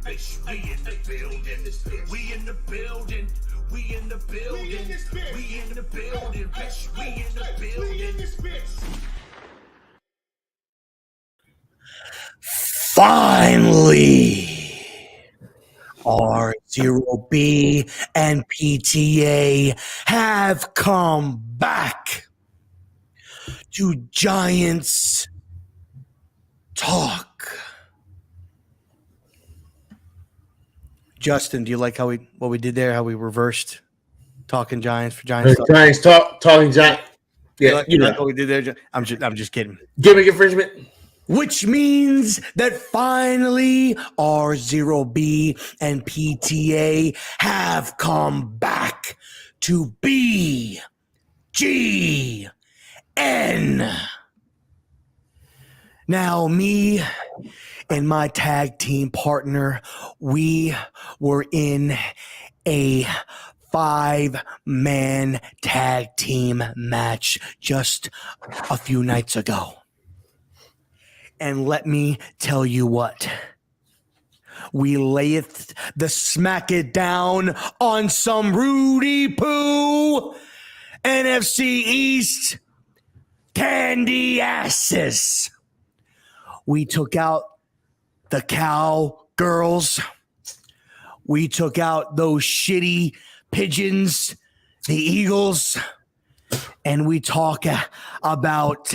bitch. We in the building. We in the building. We in the building. We in the building, bitch. We in the building. Finally, RZeroB and PTA have come back to Giants Talk. Justin, do you like what we did there? How we reversed talking Giants for Giants Talk? Giants talking Giants. Yeah, you like what we did there? I'm just kidding. Gimmick infringement. Which means that finally RZeroB and PTA have come back to BGN. Now, me and my tag team partner, we were in a 5-man tag team match just a few nights ago. And let me tell you what, we layeth the smack it down on some Rudy Poo NFC East candy asses. We took out the Cowgirls. We took out those shitty Pigeons, the Eagles, and we took them out.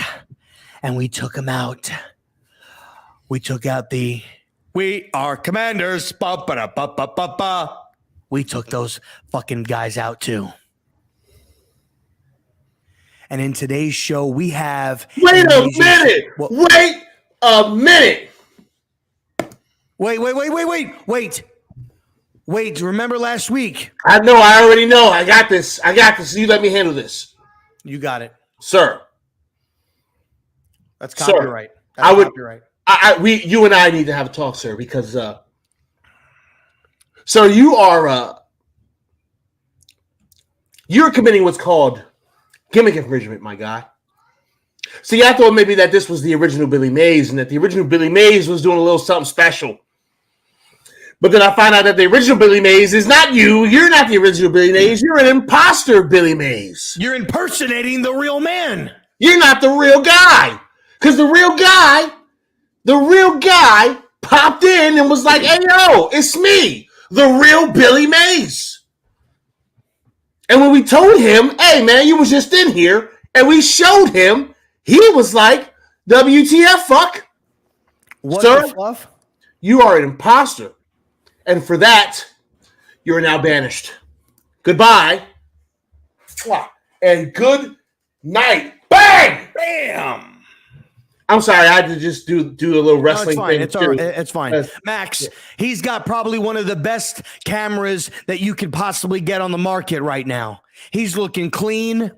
We took out the We Are Commanders. Ba, ba, da, ba, ba, ba, ba. We took those fucking guys out too. And in today's show, we have... Wait a minute. Wait, remember last week? I know. I already know. I got this. You let me handle this. You got it. Sir. That's copyright. Copyright. You and I need to have a talk, sir, because sir, you're committing what's called gimmick infringement, my guy. See, I thought maybe that this was the original Billy Mays and that the original Billy Mays was doing a little something special. But then I found out that the original Billy Mays is not you. You're not the original Billy Mays. You're an imposter Billy Mays. You're impersonating the real man. You're not the real guy. Because the real guy popped in and was like, hey, yo, it's me, the real Billy Mays. And when we told him, hey, man, you was just in here, and we showed him, he was like, WTF, fuck. What Sir, the fluff? you are an imposter. And for that, you're now banished. Goodbye. And good night. Bang! Bam! I'm sorry, I had to just do a little wrestling thing. It's fine. Max, he's got probably one of the best cameras that you could possibly get on the market right now. He's looking clean.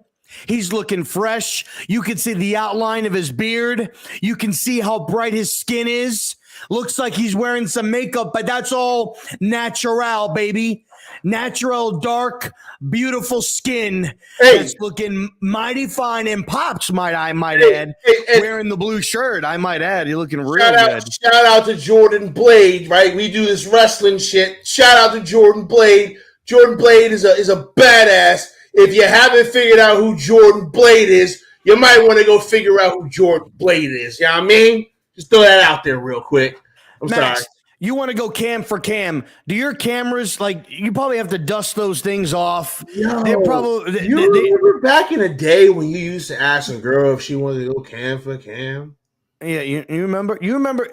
He's looking fresh. You can see the outline of his beard. You can see how bright his skin is. Looks like he's wearing some makeup, but that's all natural, baby. Natural, dark, beautiful skin. That's looking mighty fine and pops, might add. Wearing the blue shirt, I might add. You're looking real good. Shout out to Jordan Blade, right? We do this wrestling shit. Shout out to Jordan Blade. Jordan Blade is a badass. If you haven't figured out who Jordan Blade is, you might want to go figure out who Jordan Blade is. You know what I mean? Just throw that out there real quick. I'm Max, sorry. You want to go cam for cam. Do your cameras, you probably have to dust those things off. Yo, remember back in the day when you used to ask a girl if she wanted to go cam for cam? Yeah, you remember? You remember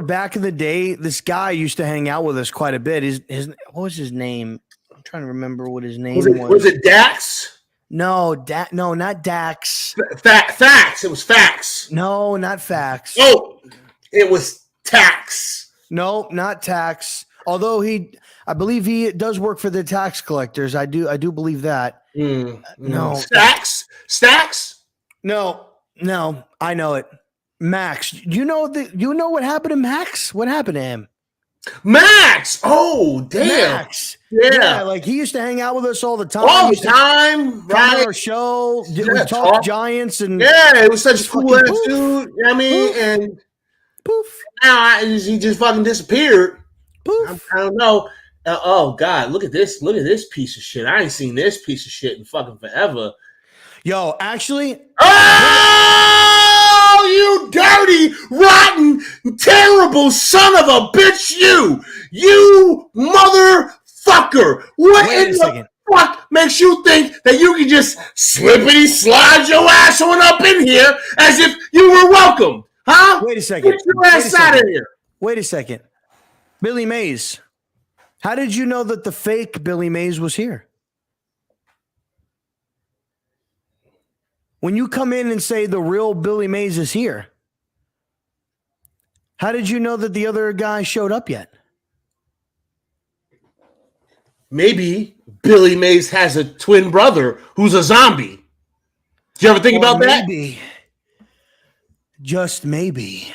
back in the day, this guy used to hang out with us quite a bit. What was his name? I'm trying to remember what his name was. Was it Dax? No, not Dax. Fax. It was Fax. No, not Fax. Oh, it was Tax. No, not Tax. Although I believe he does work for the tax collectors. I do believe that. No. Stacks? No, I know it. Max. You know what happened to Max? What happened to him? Max! Oh, damn. Max. Yeah, he used to hang out with us all the time. All the time, right? On our show. We talked Giants and it was such a cool ass dude. You know what I mean? And poof. Now he just fucking disappeared. Poof. I don't know. Oh God, look at this! Look at this piece of shit. I ain't seen this piece of shit in fucking forever. Yo, actually, oh, you dirty, rotten, terrible son of a bitch! You motherfucker! What wait in a second. the fuck makes you think that you can just slippity slide your ass on up in here as if you were welcome? Huh? Wait a second. Get your ass out of here. Wait a second. Billy Mays. How did you know that the fake Billy Mays was here? When you come in and say the real Billy Mays is here, how did you know that the other guy showed up yet? Maybe Billy Mays has a twin brother who's a zombie. Did you ever think about that? Maybe, just maybe,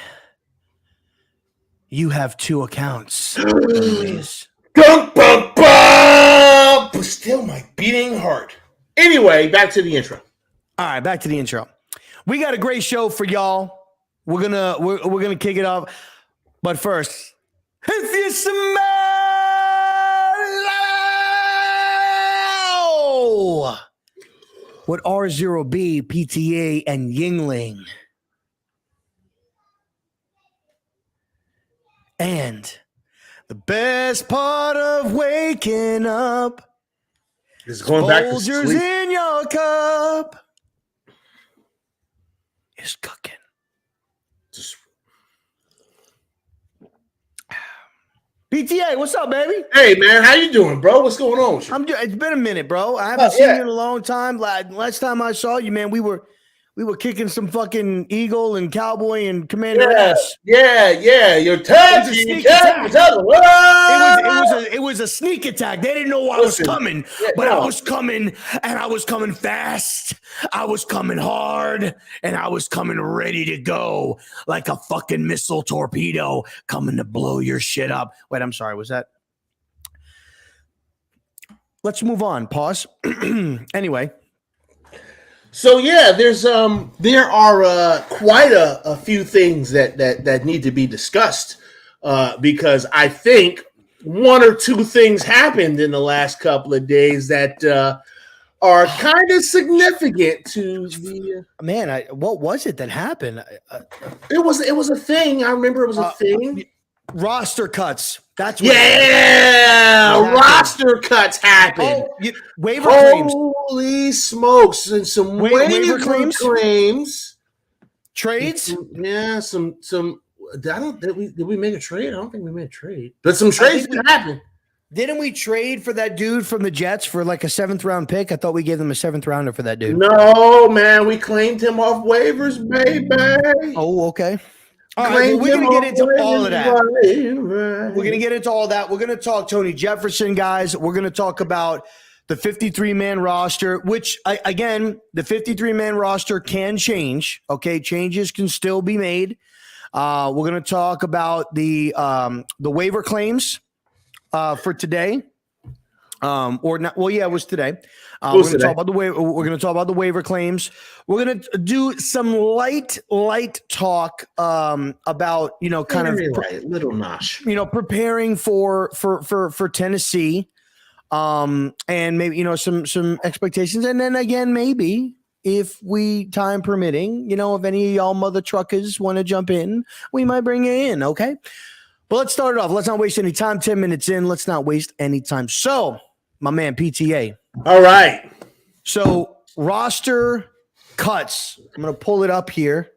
you have two accounts. Billy Mays. Dun, bum, bum, but still my beating heart. Anyway, back to the intro. All right, back to the intro. We got a great show for y'all. We're gonna kick it off, but first, if you smell what RZeroB, PTA, and Yingling, and the best part of waking up Is going back to Folgers sleep. in your cup is cooking. Just- PTA, what's up, baby? Hey man, how you doing, bro? What's going on with you? It's been a minute, bro. I haven't seen you in a long time. Last time I saw you, man, we were kicking some fucking Eagle and Cowboy and Commander ass. Yeah. You're touchy. sneak You attack. can't It was a sneak attack. They didn't know I was Listen, coming, but I was coming, and I was coming fast. I was coming hard, and I was coming ready to go like a fucking missile torpedo coming to blow your shit up. Wait, I'm sorry. Was that? Let's move on. Pause. Anyway. So yeah, there are quite a few things that need to be discussed because I think one or two things happened in the last couple of days that are kind of significant to the Man, what was it that happened? It was a thing. I remember it was a thing. Roster cuts. That's what roster cuts happened. Waiver claims. Holy smokes! And some waiver claims. Trades. Some. Did we make a trade? I don't think we made a trade. But some trades did happen. Didn't we trade for that dude from the Jets for like a 7th round pick? I thought we gave them a 7th rounder for that dude. No, man, we claimed him off waivers, baby. Oh, okay. All right, well, we're going to get into all of that. We're going to get into all that. We're going to talk Tony Jefferson, guys. We're going to talk about the 53-man roster, which, again, the 53-man roster can change. Okay, changes can still be made. We're going to talk about the waiver claims for today. Or not? Well, yeah, it was today. We're going to talk about the waiver claims. We're going to do some light talk about kind of little nosh. Preparing for Tennessee, and maybe some expectations, and then again maybe if we time permitting, if any of y'all mother truckers want to jump in, we might bring you in. Okay, but let's start it off. Let's not waste any time. 10 minutes in. Let's not waste any time. So. My man, PTA. All right. So roster cuts. I'm gonna pull it up here.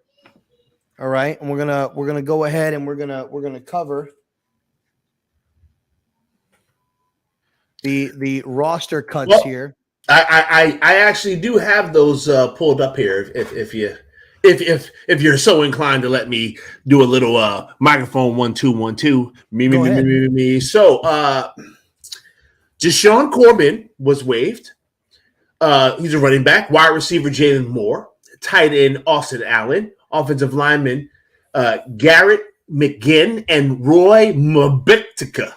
All right, and we're gonna go ahead and we're gonna cover the roster cuts here. I actually do have those pulled up here. If you're so inclined to let me do a little microphone 1 2 1 2 me. So Deshaun Corbin was waived. He's a running back. Wide receiver Jalen Moore. Tight end Austin Allen. Offensive lineman Garrett McGinn and Roy Mabitka.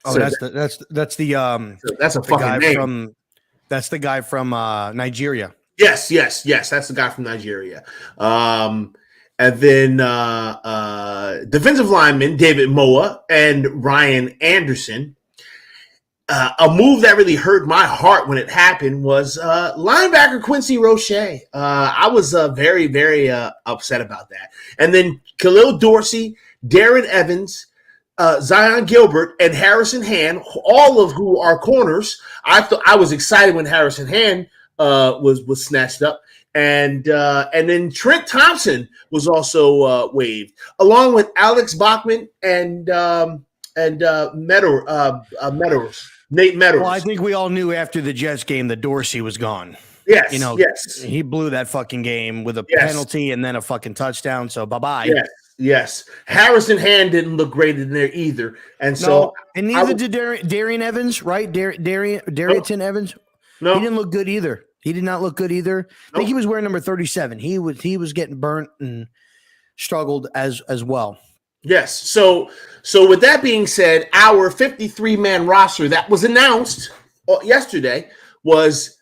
Oh, so that's the that's a the fucking guy name. That's the guy from Nigeria. Yes. That's the guy from Nigeria. And then defensive lineman David Moa and Ryan Anderson. A move that really hurt my heart when it happened was linebacker Quincy Roche. I was very, very upset about that. And then Khalil Dorsey, Darren Evans, Zion Gilbert, and Harrison Hand, all of who are corners. I was excited when Harrison Hand was snatched up. And then Trent Thompson was also waived, along with Alex Bachman and Nate Meadows. Well, I think we all knew after the Jets game that Dorsey was gone. Yes, yes. He blew that fucking game with a penalty and then a fucking touchdown. So bye-bye. Yes. Harrison Hand didn't look great in there either. And and neither did Darian Evans, right? Darrington Evans. No. He didn't look good either. He did not look good either. I think he was wearing number 37. He was getting burnt and struggled as well. Yes. So with that being said, our 53-man roster that was announced yesterday was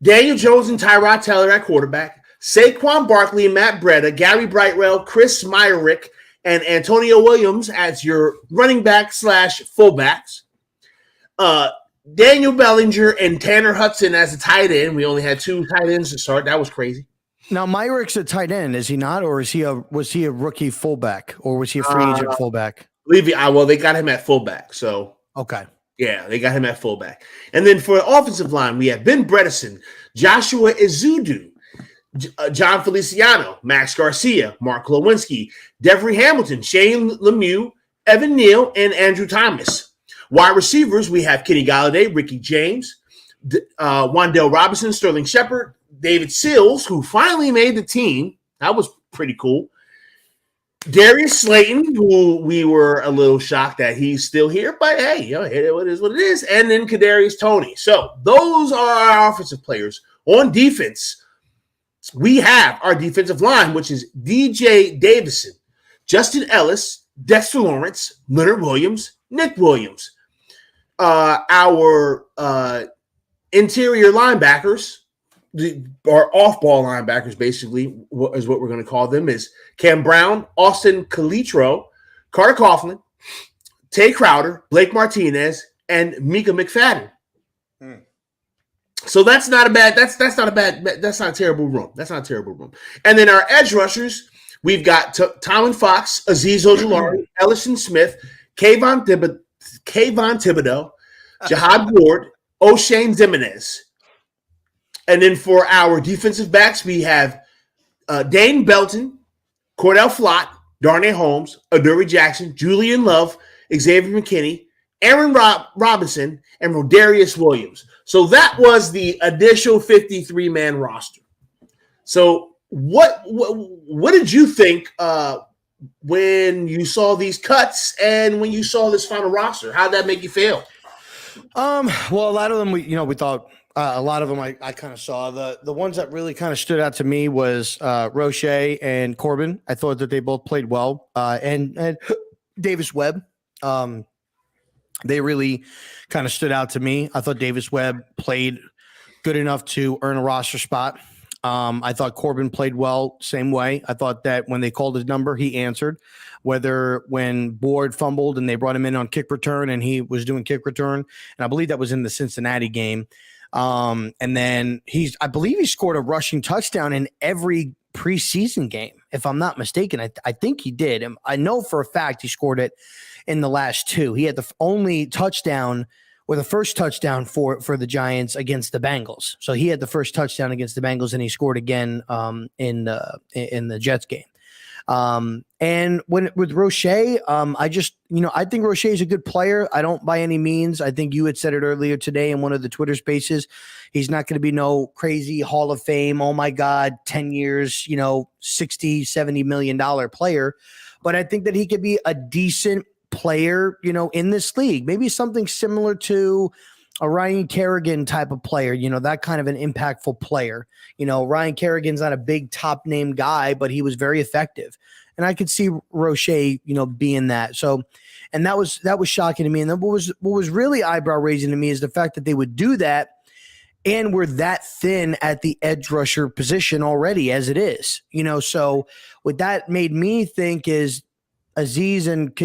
Daniel Jones and Tyrod Taylor at quarterback, Saquon Barkley and Matt Breida, Gary Brightwell, Chris Myrick, and Antonio Williams as your running back / fullbacks. Daniel Bellinger and Tanner Hudson as a tight end. We only had 2 tight ends to start. That was crazy. Now, Myrick's a tight end, is he not? Or was he a rookie fullback? Or was he a free agent fullback? Well, they got him at fullback. So okay. Yeah, they got him at fullback. And then for the offensive line, we have Ben Bredesen, Joshua Izudu, John Feliciano, Max Garcia, Mark Lewinsky, Devery Hamilton, Shane Lemieux, Evan Neal, and Andrew Thomas. Wide receivers, we have Kenny Galladay, Ricky James, Wan'Dale Robinson, Sterling Shepard, David Sills, who finally made the team. That was pretty cool. Darius Slayton, who we were a little shocked that he's still here, but hey, it is what it is. And then Kadarius Toney. So those are our offensive players. On defense, we have our defensive line, which is DJ Davison, Justin Ellis, Dexter Lawrence, Leonard Williams, Nick Williams. Our interior linebackers, our off-ball linebackers, basically, is what we're going to call them, is Cam Brown, Austin Calitro, Carter Coughlin, Tay Crowder, Blake Martinez, and Mika McFadden. So that's not a terrible room. That's not a terrible room. And then our edge rushers, we've got Tomlin Fox, Azeez Ojulari, Ellison Smith, Kayvon Thibodeau, Jihad Ward, O'Shane Zimenez. And then for our defensive backs, we have Dane Belton, Cordell Flott, Darnay Holmes, Adoree Jackson, Julian Love, Xavier McKinney, Aaron Robinson, and Rodarius Williams. So that was the initial 53-man roster. So what did you think when you saw these cuts and when you saw this final roster? How did that make you feel? Well, a lot of them we thought. A lot of them I kind of saw. The ones that really kind of stood out to me was Roche and Corbin. I thought that they both played well. And Davis Webb. They really kind of stood out to me. I thought Davis Webb played good enough to earn a roster spot. I thought Corbin played well, same way. I thought that when they called his number, he answered. Whether when Board fumbled and they brought him in on kick return and he was doing kick return, and I believe that was in the Cincinnati game. And then I believe he scored a rushing touchdown in every preseason game, if I'm not mistaken. I think he did. And I know for a fact he scored it in the last 2. He had the only touchdown or the first touchdown for the Giants against the Bengals. So he had the first touchdown against the Bengals and he scored again in the Jets game. And with Roche, I think Roche is a good player. I don't by any means. I think you had said it earlier today in one of the Twitter spaces. He's not going to be no crazy Hall of Fame. Oh my God, 10 years, $60, $70 million player. But I think that he could be a decent player, in this league, maybe something similar to a Ryan Kerrigan type of player, that kind of an impactful player. Ryan Kerrigan's not a big top name guy, but he was very effective. And I could see Roche, being that. So, and that was shocking to me. And then what was really eyebrow raising to me is the fact that they would do that And we're that thin at the edge rusher position already as it is, so what that made me think is Aziz and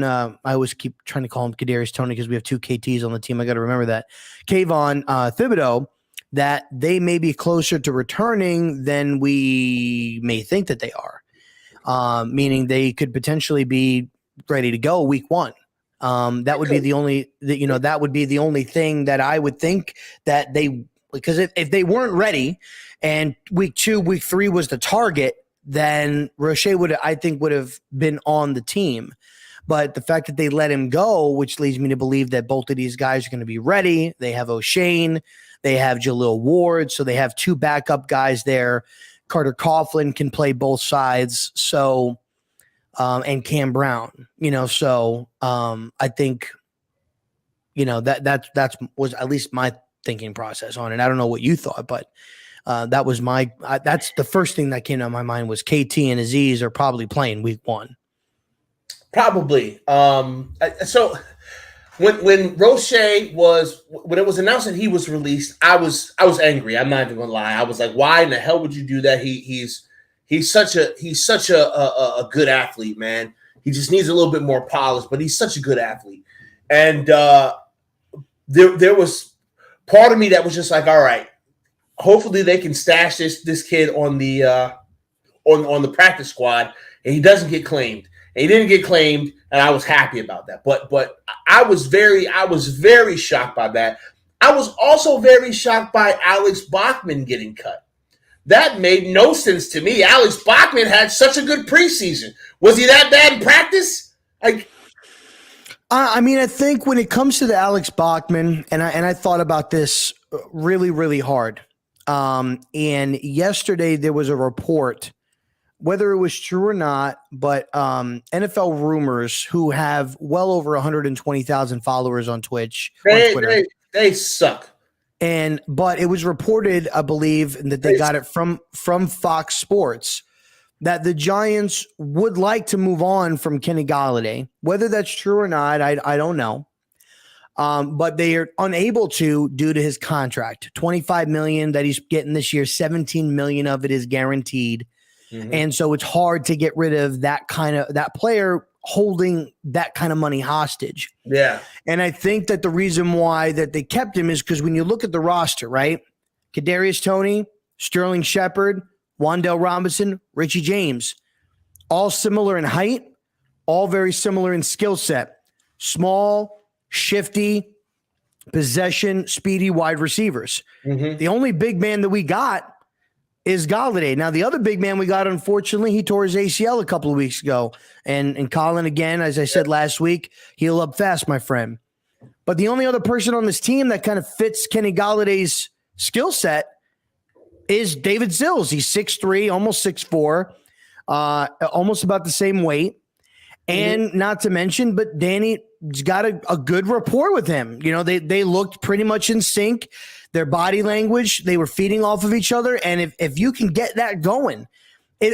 I always keep trying to call him Kadarius Toney because we have two KTs on the team. I got to remember that. Kayvon Thibodeau, that they may be closer to returning than we may think that they are, meaning they could potentially be ready to go week 1. That would be the only that would be the only thing that I would think that because if they weren't ready and week 2, week 3 was the target, then Roche would have been on the team. But the fact that they let him go, which leads me to believe that both of these guys are going to be ready. They have O'Shane, they have Jalil Ward, so they have 2 backup guys there. Carter Coughlin can play both sides, so and Cam Brown, so I think that was at least my thinking process on it. I don't know what you thought, but that was that's the first thing that came to my mind was KT and Aziz are probably playing week 1. Probably. So when Roche when it was announced that he was released, I was angry. I'm not even gonna lie. I was like, why in the hell would you do that? He's such a good athlete, man. He just needs a little bit more polish, but he's such a good athlete. And there was part of me that was just like, all right, hopefully they can stash this kid on the on the practice squad, and he doesn't get claimed. And he didn't get claimed, and I was happy about that. But I was very shocked by that. I was also very shocked by Alex Bachman getting cut. That made no sense to me. Alex Bachman had such a good preseason. Was he that bad in practice? I think when it comes to the Alex Bachman, and I thought about this really, really hard. And yesterday there was a report, whether it was true or not, but NFL Rumors, who have well over 120,000 followers on Twitch, on Twitter. They suck. But it was reported, I believe, that they got it from Fox Sports, that the Giants would like to move on from Kenny Golladay. Whether that's true or not, I don't know. But they are unable to due to his contract. $25 million that he's getting this year, $17 million of it is guaranteed. Mm-hmm. And so it's hard to get rid of that player holding that kind of money hostage. Yeah. And I think that the reason why that they kept him is because when you look at the roster, right? Kadarius Toney, Sterling Shepard, Wan'Dale Robinson, Richie James, all similar in height, all very similar in skill set. Small, shifty, possession, speedy wide receivers. Mm-hmm. The only big man that we got is Golladay. Now, the other big man we got, unfortunately, he tore his ACL a couple of weeks ago. And Colin, again, as I said last week, heal up fast, my friend. But the only other person on this team that kind of fits Kenny Galladay's skill set is David Sills. He's 6'3", almost 6'4", almost about the same weight. And not to mention, but Danny's got a good rapport with him. They looked pretty much in sync. Their body language, they were feeding off of each other. And if you can get that going,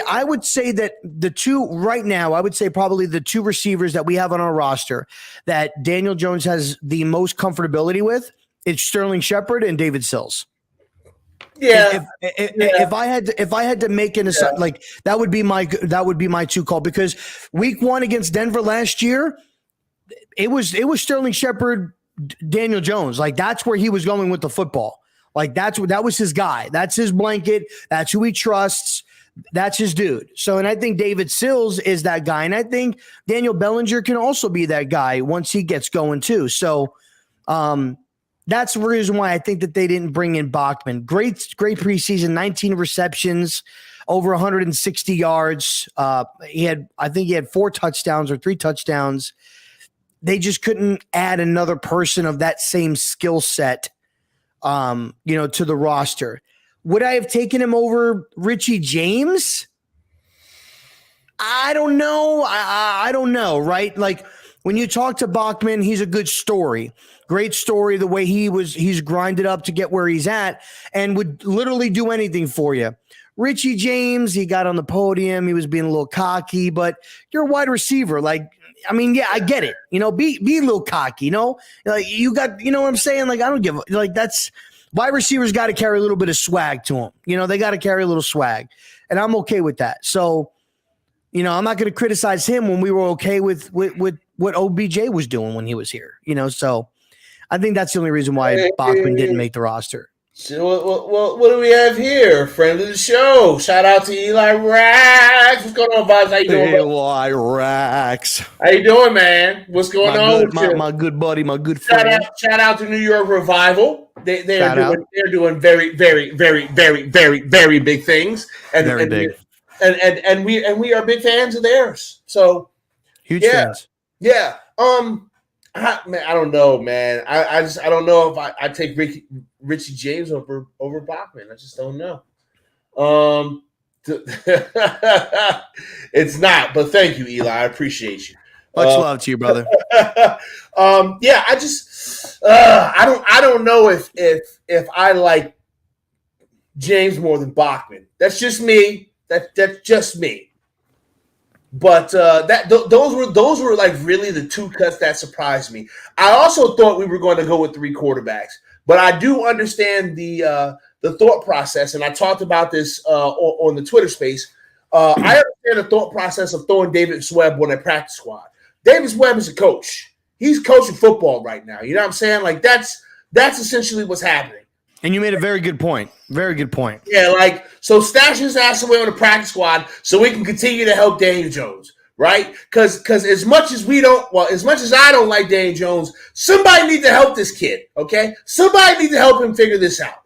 I would say that the two right now, I would say probably the 2 receivers that we have on our roster that Daniel Jones has the most comfortability with, it's Sterling Shepard and David Sills. Yeah. If I had to make an assumption, like that would be my 2 call, because week 1 against Denver last year, it was Sterling Shepard, Daniel Jones. Like that's where he was going with the football. Like that was his guy. That's his blanket. That's who he trusts. That's his dude. So, and I think David Sills is that guy. And I think Daniel Bellinger can also be that guy once he gets going too. So, that's the reason why I think that they didn't bring in Bachman. Great preseason, 19 receptions, over 160 yards. I think he had 4 touchdowns or 3 touchdowns. They just couldn't add another person of that same skill set, to the roster. Would I have taken him over Richie James? I don't know. I don't know, right? Like when you talk to Bachman, he's a good story. Great story, the way he's grinded up to get where he's at and would literally do anything for you. Richie James, he got on the podium. He was being a little cocky, but you're a wide receiver. Like, I mean, yeah, I get it. Be a little cocky, like you got, what I'm saying? Like, I don't give like that's Wide receivers got to carry a little bit of swag to them. You know, they got to carry a little swag. And I'm okay with that. So, you know, I'm not going to criticize him when we were okay with what OBJ was doing when he was here. You know, so I think that's the only reason why Bachman didn't make the roster. So what do we have here? Friend of the show. Shout out to Eli Rax. What's going on, Vibes? How you doing? Eli Rax. How you doing, man? What's going on with you? My good buddy, my good friend. Shout out to New York Revival. They're doing very, very, very, very, very, very big things. And big. And we are big fans of theirs. So huge fans. Yeah. I don't know, man. I don't know if I take Richie James over Bachman. I just don't know. It's not, but thank you, Eli. I appreciate you. Much love to you, brother. Yeah, I just I don't know if I like James more than Bachman. That's just me. That's just me. But those were like really the two cuts that surprised me. I also thought we were going to go with 3 quarterbacks, but I do understand the thought process, and I talked about this on the Twitter space. I understand the thought process of throwing Davis Webb on a practice squad. Davis Webb is a coach. He's coaching football right now. You know what I'm saying? Like that's essentially what's happening. And you made a very good point. Very good point. Yeah, like, so stash his ass away on the practice squad so we can continue to help Daniel Jones, right? Because as much as I don't like Daniel Jones, somebody needs to help this kid, okay? Somebody needs to help him figure this out.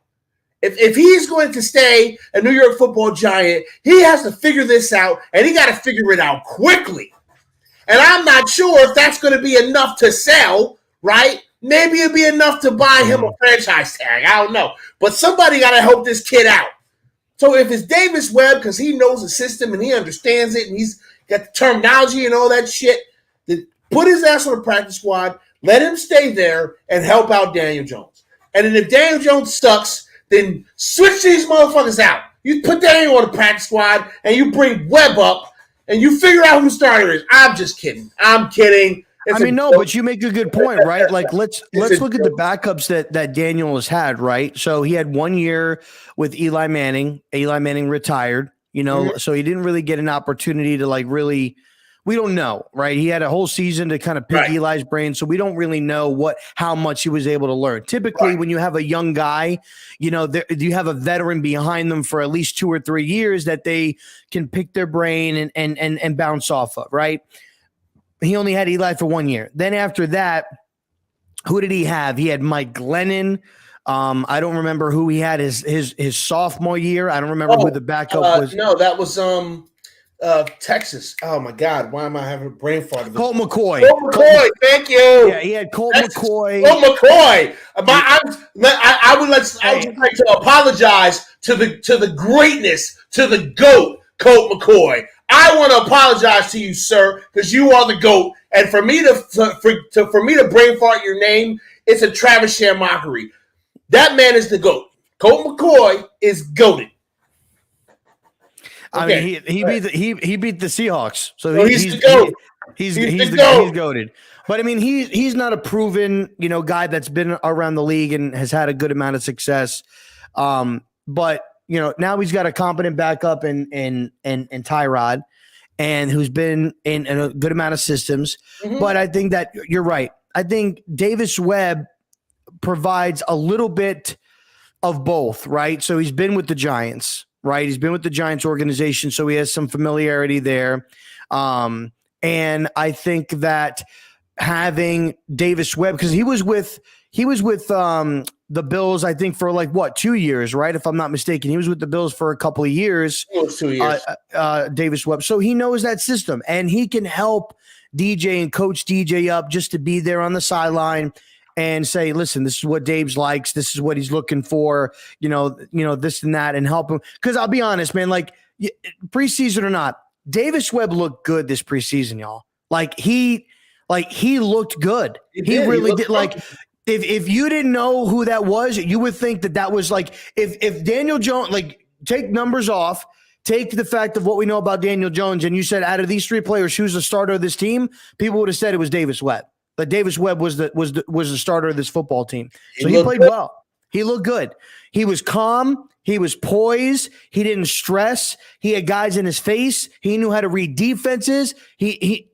If he's going to stay a New York Football Giant, he has to figure this out, and he got to figure it out quickly. And I'm not sure if that's going to be enough to sell, right? Maybe it'd be enough to buy him a franchise tag. I don't know. But somebody got to help this kid out. So if it's Davis Webb, because he knows the system and he understands it and he's got the terminology and all that shit, then put his ass on the practice squad, let him stay there and help out Daniel Jones. And then if Daniel Jones sucks, then switch these motherfuckers out. You put Daniel on the practice squad and you bring Webb up and you figure out who the starter is. I'm just kidding. I'm kidding. But you make a good point, right? Like let's look at the backups that Daniel has had, right? So he had 1 year with Eli Manning. Eli Manning retired, you know, so he didn't really get an opportunity to like really. We don't know, right? He had a whole season to kind of pick Eli's brain, so we don't really know how much he was able to learn. Typically, when you have a young guy, you know, you have a veteran behind them for at least 2 or 3 years that they can pick their brain and bounce off of, right? He only had Eli for 1 year. Then after that, who did he have? He had Mike Glennon. I don't remember who he had his sophomore year. I don't remember who the backup was. No, that was Texas. Oh my God, why am I having a brain fart? Colt McCoy. Thank you. Yeah, he had Colt McCoy. Colt McCoy. I would just like to apologize to the greatness, to the GOAT, Colt McCoy. I want to apologize to you, sir, because you are the GOAT. And for me to brain fart your name, it's a Travis Sham mockery. That man is the GOAT. Colt McCoy is GOATed. I mean, he beat the Seahawks, so he's the GOAT. He's GOATed. But I mean, he's not a proven, you know, guy that's been around the league and has had a good amount of success. But you know, now he's got a competent backup in Tyrod, and who's been in a good amount of systems. Mm-hmm. But I think that you're right. I think Davis Webb provides a little bit of both, right? So he's been with the Giants, right? He's been with the Giants organization, so he has some familiarity there. And I think that having Davis Webb, because he was with the Bills, I think, for like 2 years, right? If I'm not mistaken, he was with the Bills for a couple of years. It was 2 years. Davis Webb, so he knows that system, and he can help DJ and coach DJ up just to be there on the sideline and say, listen, this is what Dave's likes. This is what he's looking for, you know, this and that, and help him. Because I'll be honest, man, like preseason or not, Davis Webb looked good this preseason, y'all. He looked good. He really did. Like, if you didn't know who that was, you would think that was like, if Daniel Jones, like, take numbers off, take the fact of what we know about Daniel Jones, and you said out of these 3 players, who's the starter of this team, people would have said it was Davis Webb. But Davis Webb was the starter of this football team. So he played well. He looked good. He was calm. He was poised. He didn't stress. He had guys in his face. He knew how to read defenses. I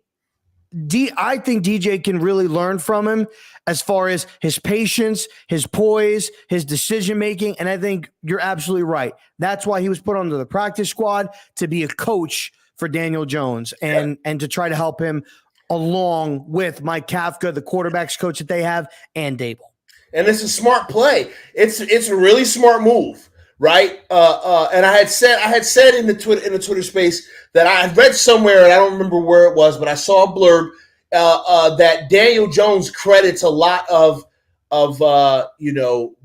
think DJ can really learn from him as far as his patience, his poise, his decision making. And I think you're absolutely right. That's why he was put onto the practice squad, to be a coach for Daniel Jones and to try to help him along with Mike Kafka, the quarterbacks coach that they have, and Dable. And it's a smart play. It's a really smart move, right? And I had said in the Twitter space that I had read somewhere, and I don't remember where it was, but I saw a blurb that Daniel Jones credits a lot of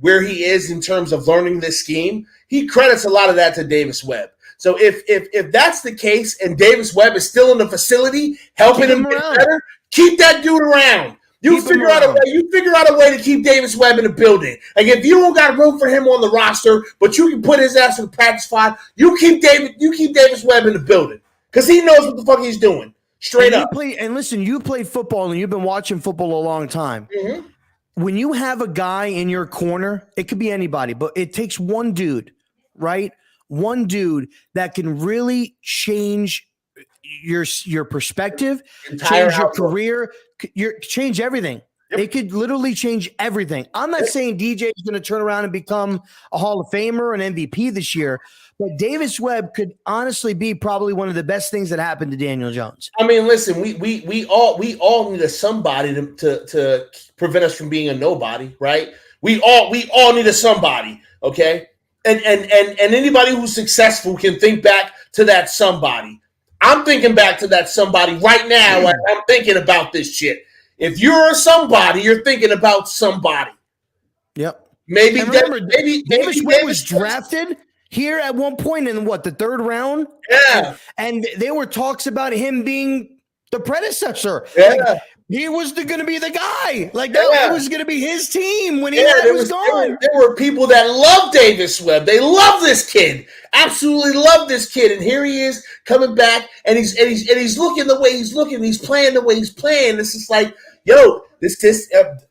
where he is in terms of learning this scheme. He credits a lot of that to Davis Webb. So if that's the case, and Davis Webb is still in the facility helping him get better, keep that dude around. You figure out a way to keep Davis Webb in the building. Like, if you don't got room for him on the roster, but you can put his ass in the practice squad, you keep Davis Webb in the building, because he knows what the fuck he's doing. Straight up. You played football and you've been watching football a long time. Mm-hmm. When you have a guy in your corner, it could be anybody, but it takes one dude, right? One dude that can really change your perspective, change your career, change everything. Yep. It could literally change everything. I'm not saying DJ is going to turn around and become a Hall of Famer, an MVP this year, but Davis Webb could honestly be probably one of the best things that happened to Daniel Jones. I mean, listen, we all need a somebody to prevent us from being a nobody, right? We all need a somebody, okay? And anybody who's successful can think back to that somebody. I'm thinking back to that somebody right now. Like, I'm thinking about this shit. If you're a somebody, you're thinking about somebody. Yep. Maybe Davis Webb was drafted here at one point in the third round? Yeah. And there were talks about him being the predecessor. Yeah. Like, he was going to be the guy. Like, that was going to be his team when he was gone. There were people that love Davis Webb. They love this kid. Absolutely love this kid. And here he is coming back, and he's looking the way he's looking. He's playing the way he's playing. It's just like,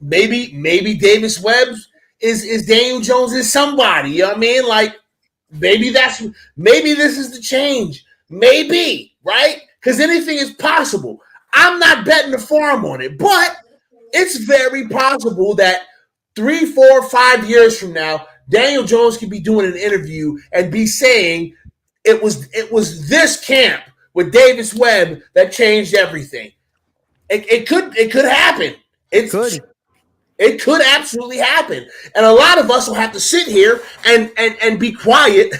maybe Davis Webb is Daniel Jones is somebody. You know what I mean? Like, maybe this is the change. Maybe, right? Because anything is possible. I'm not betting the farm on it, but it's very possible that 3, 4, 5 years from now, Daniel Jones could be doing an interview and be saying it was this camp with Davis Webb that changed everything. It could happen. It could absolutely happen. And a lot of us will have to sit here and be quiet.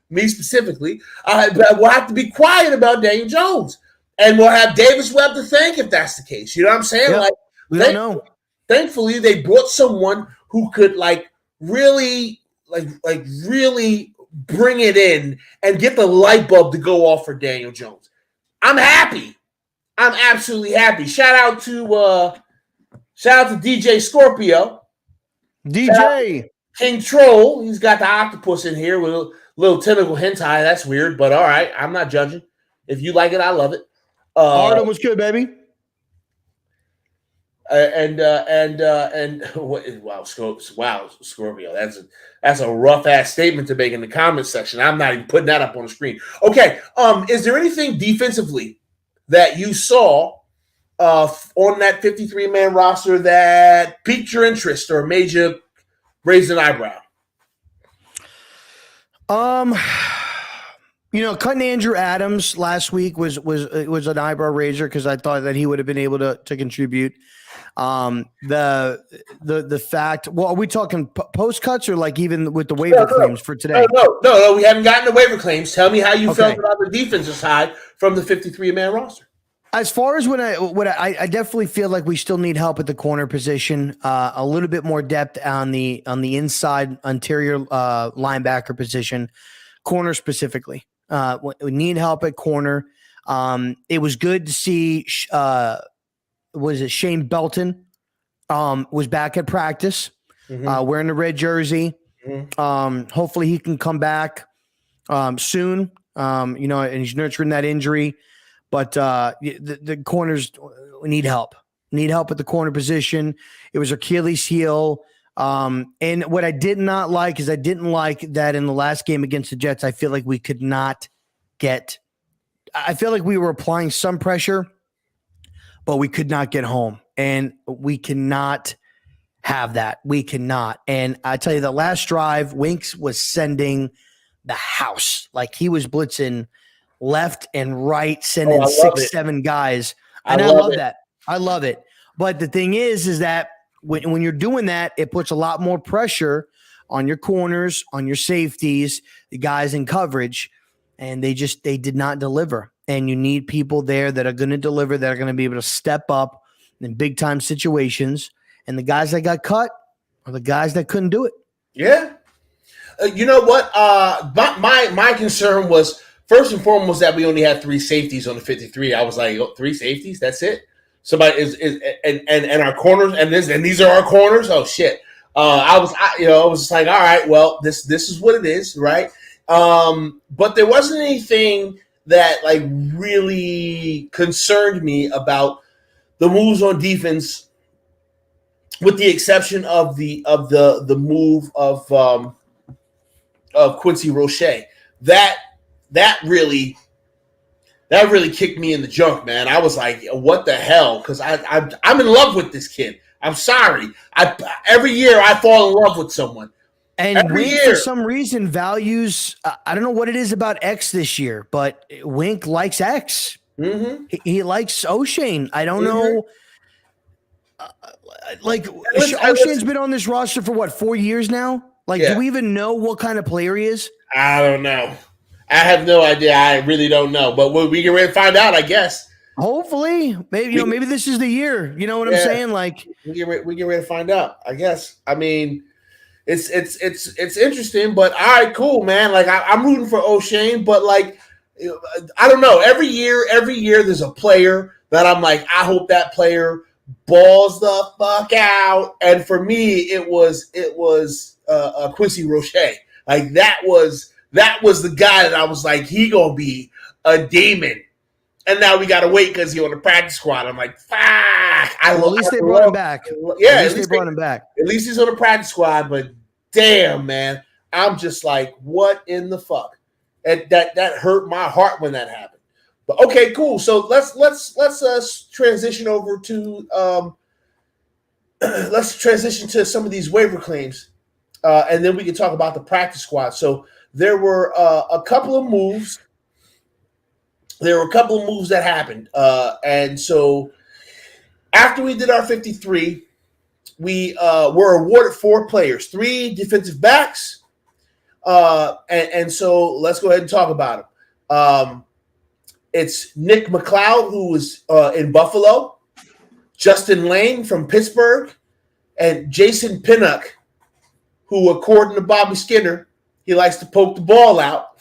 Me specifically, we'll have to be quiet about Daniel Jones. And we'll have Davis Webb to thank if that's the case. You know what I'm saying? Yep. We don't know. Thankfully, they brought someone who could really bring it in and get the light bulb to go off for Daniel Jones. I'm happy. I'm absolutely happy. Shout out to DJ Scorpio. DJ King Troll. He's got the octopus in here with a little tentacle hentai. That's weird, but all right. I'm not judging. If you like it, I love it. Artem was good, baby. Scorpio. That's a rough ass statement to make in the comment section. I'm not even putting that up on the screen. Okay. Is there anything defensively that you saw on that 53-man roster that piqued your interest or made you raise an eyebrow? Cutting Andrew Adams last week was an eyebrow raiser because I thought that he would have been able to contribute. The fact, well, are we talking post cuts or like even with the waiver claims for today? No, we haven't gotten the waiver claims. Tell me how you felt about the defensive side from the 53-man roster. As far as I definitely feel like we still need help at the corner position, a little bit more depth on the inside interior linebacker position, corner specifically. We need help at corner. It was good to see. Shane Belton was back at practice, wearing the red jersey. Hopefully he can come back soon. And he's nurturing that injury. But the corners need help. Need help at the corner position. It was Achilles heel. And what I did not like is I didn't like that in the last game against the Jets. I feel like we could not get. I feel like we were applying some pressure, but we could not get home, and we cannot have that. We cannot. And I tell you, the last drive, Winks was sending the house. Like he was blitzing left and right, sending 6-7 guys. And I love that. I love it. But the thing is that when you're doing that, it puts a lot more pressure on your corners, on your safeties, the guys in coverage, and they did not deliver. And you need people there that are going to deliver, that are going to be able to step up in big time situations. And the guys that got cut are the guys that couldn't do it. Yeah. You know what? My concern was first and foremost that we only had 3 safeties on the 53. I was like, 3 safeties? That's it? Somebody is and our corners and these are our corners. Oh shit! I was just like, all right, well, this is what it is, right? But there wasn't anything that like really concerned me about the moves on defense, with the exception of the move of Quincy Roche. That really kicked me in the junk, man. I was like, what the hell? Because I'm in love with this kid. I'm sorry. Every year I fall in love with someone. And Wink, for some reason, values, I don't know what it is about X this year, but Wink likes X. Mm-hmm. He likes O'Shane. I don't know. O'Shane's been on this roster for what, 4 years now? Do we even know what kind of player he is? I don't know. I have no idea. I really don't know. But we get ready to find out, I guess. Hopefully. Maybe this is the year. You know what I'm saying? We get ready to find out, I guess. I mean, it's interesting, but all right, cool, man. I'm rooting for O'Shane, but I don't know. Every year there's a player that I'm like, I hope that player balls the fuck out. And for me, it was Quincy Roche. That was the guy that I was like, he gonna be a demon. And now we gotta wait because he's on the practice squad. I'm like, fuck. At least they brought him back. Yeah, at least they brought him back. At least he's on the practice squad. But damn, man, I'm just like, what in the fuck? And that hurt my heart when that happened. But okay, cool. So let's transition over to let's transition to some of these waiver claims, and then we can talk about the practice squad. So there were a couple of moves. There were a couple of moves that happened, and so after we did our 53, we were awarded 4 players, 3 defensive backs, and so let's go ahead and talk about them. It's Nick McLeod, who was in Buffalo, Justin Lane from Pittsburgh, and Jason Pinnock, who, according to Bobby Skinner, he likes to poke the ball out,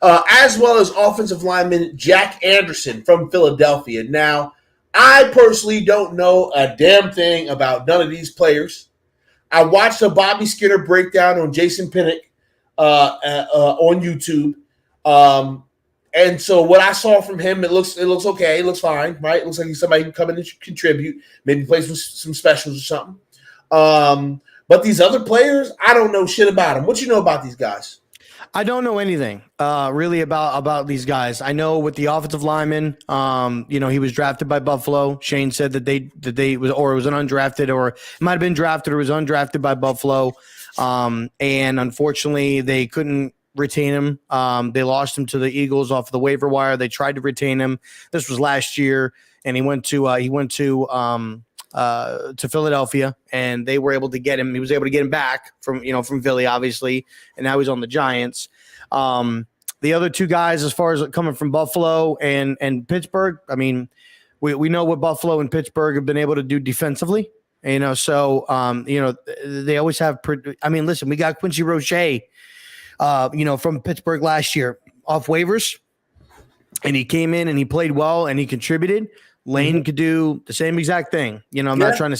as well as offensive lineman Jack Anderson from Philadelphia. Now, I personally don't know a damn thing about none of these players. I watched a Bobby Skinner breakdown on Jason Pinnock on YouTube. And so what I saw from him, it looks okay. It looks fine, right? It looks like he's somebody who can come in and contribute, maybe play some specials or something. But these other players, I don't know shit about them. What you know about these guys? I don't know anything really about these guys. I know with the offensive lineman, he was drafted by Buffalo. Shane said that they was, or it was an undrafted, or it might have been drafted or was undrafted by Buffalo. And unfortunately, they couldn't retain him. They lost him to the Eagles off the waiver wire. They tried to retain him. This was last year, and he went to Philadelphia, and they were able to get him. He was able to get him back from Philly, obviously, and now he's on the Giants. The other 2 guys, as far as coming from Buffalo and Pittsburgh, I mean, we know what Buffalo and Pittsburgh have been able to do defensively. So they always have. I mean, listen, we got Quincy Roche, from Pittsburgh last year off waivers, and he came in and he played well and he contributed. Lane could do the same exact thing. I'm not trying to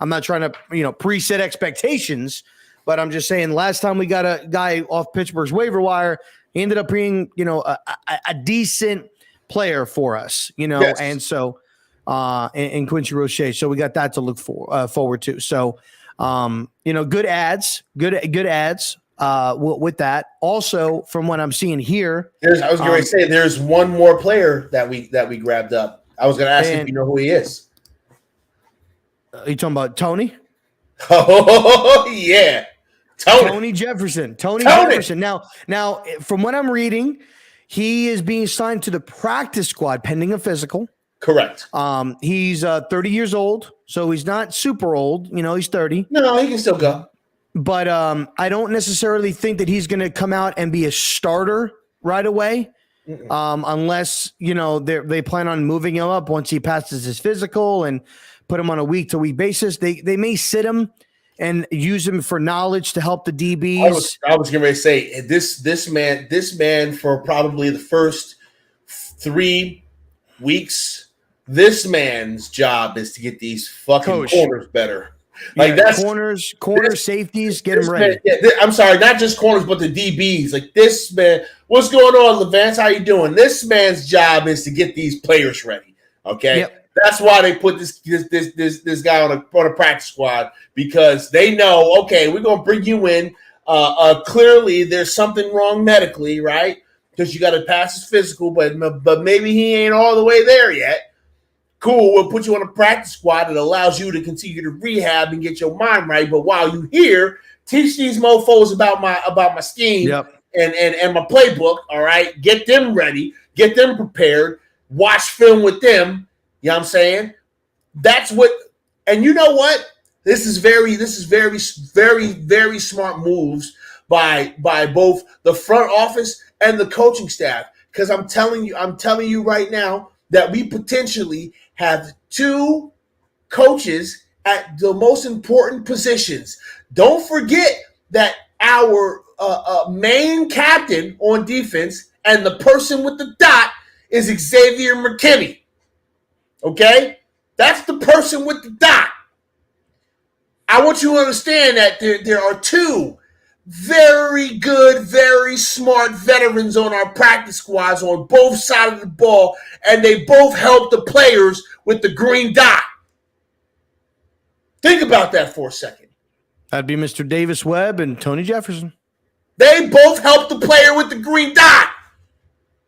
preset expectations, but I'm just saying last time we got a guy off Pittsburgh's waiver wire, he ended up being, a decent player for us, yes. And so in Quincy Roche. So we got that to look forward to. So, good ads, good ads with that. Also, from what I'm seeing here, I was going to say there's one more player that we grabbed up. I was going to ask if you know who he is. Are you talking about Tony? Oh yeah, Tony Jefferson. Tony Jefferson. Now, from what I'm reading, he is being signed to the practice squad pending a physical. Correct. He's 30 years old, so he's not super old. He's 30. No, he can still go. But I don't necessarily think that he's going to come out and be a starter right away, unless they plan on moving him up once he passes his physical and put him on a week-to-week basis. They may sit him and use him for knowledge to help the DBs. I was going to say this man for probably the first 3 weeks. This man's job is to get these fucking corners better. That's corners, safeties, get them ready. I'm sorry, not just corners, but the DBs. Like this man, what's going on, Levance? How you doing? This man's job is to get these players ready. Okay. Yep. That's why they put this guy on a practice squad, because they know, okay, we're gonna bring you in. Clearly, there's something wrong medically, right? Because you got to pass his physical, but maybe he ain't all the way there yet. Cool, we'll put you on a practice squad that allows you to continue to rehab and get your mind right. But while you here, teach these mofos about my scheme and my playbook. All right, get them ready, get them prepared, watch film with them. You know what I'm saying? That's what, and you know what? This is very, very smart moves by both the front office and the coaching staff. Because I'm telling you right now that we potentially have 2 coaches at the most important positions. Don't forget that our main captain on defense and the person with the dot is Xavier McKinney. Okay? That's the person with the dot. I want you to understand that there are 2 very good, very smart veterans on our practice squads on both sides of the ball, and they both help the players with the green dot. Think about that for a second. That'd be Mr. Davis Webb and Tony Jefferson. They both help the player with the green dot.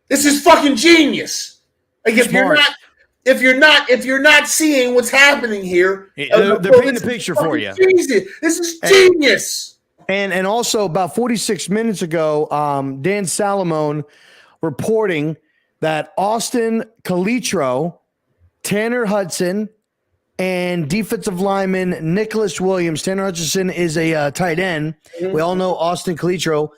This is fucking genius. Like if you're not seeing what's happening here, they're painting the picture for you. This is genius. And also about 46 minutes ago, Dan Salamone reporting that Austin Calitro, Tanner Hudson, and defensive lineman Nicholas Williams. Tanner Hutchinson is a tight end. Mm-hmm. We all know Austin Calitro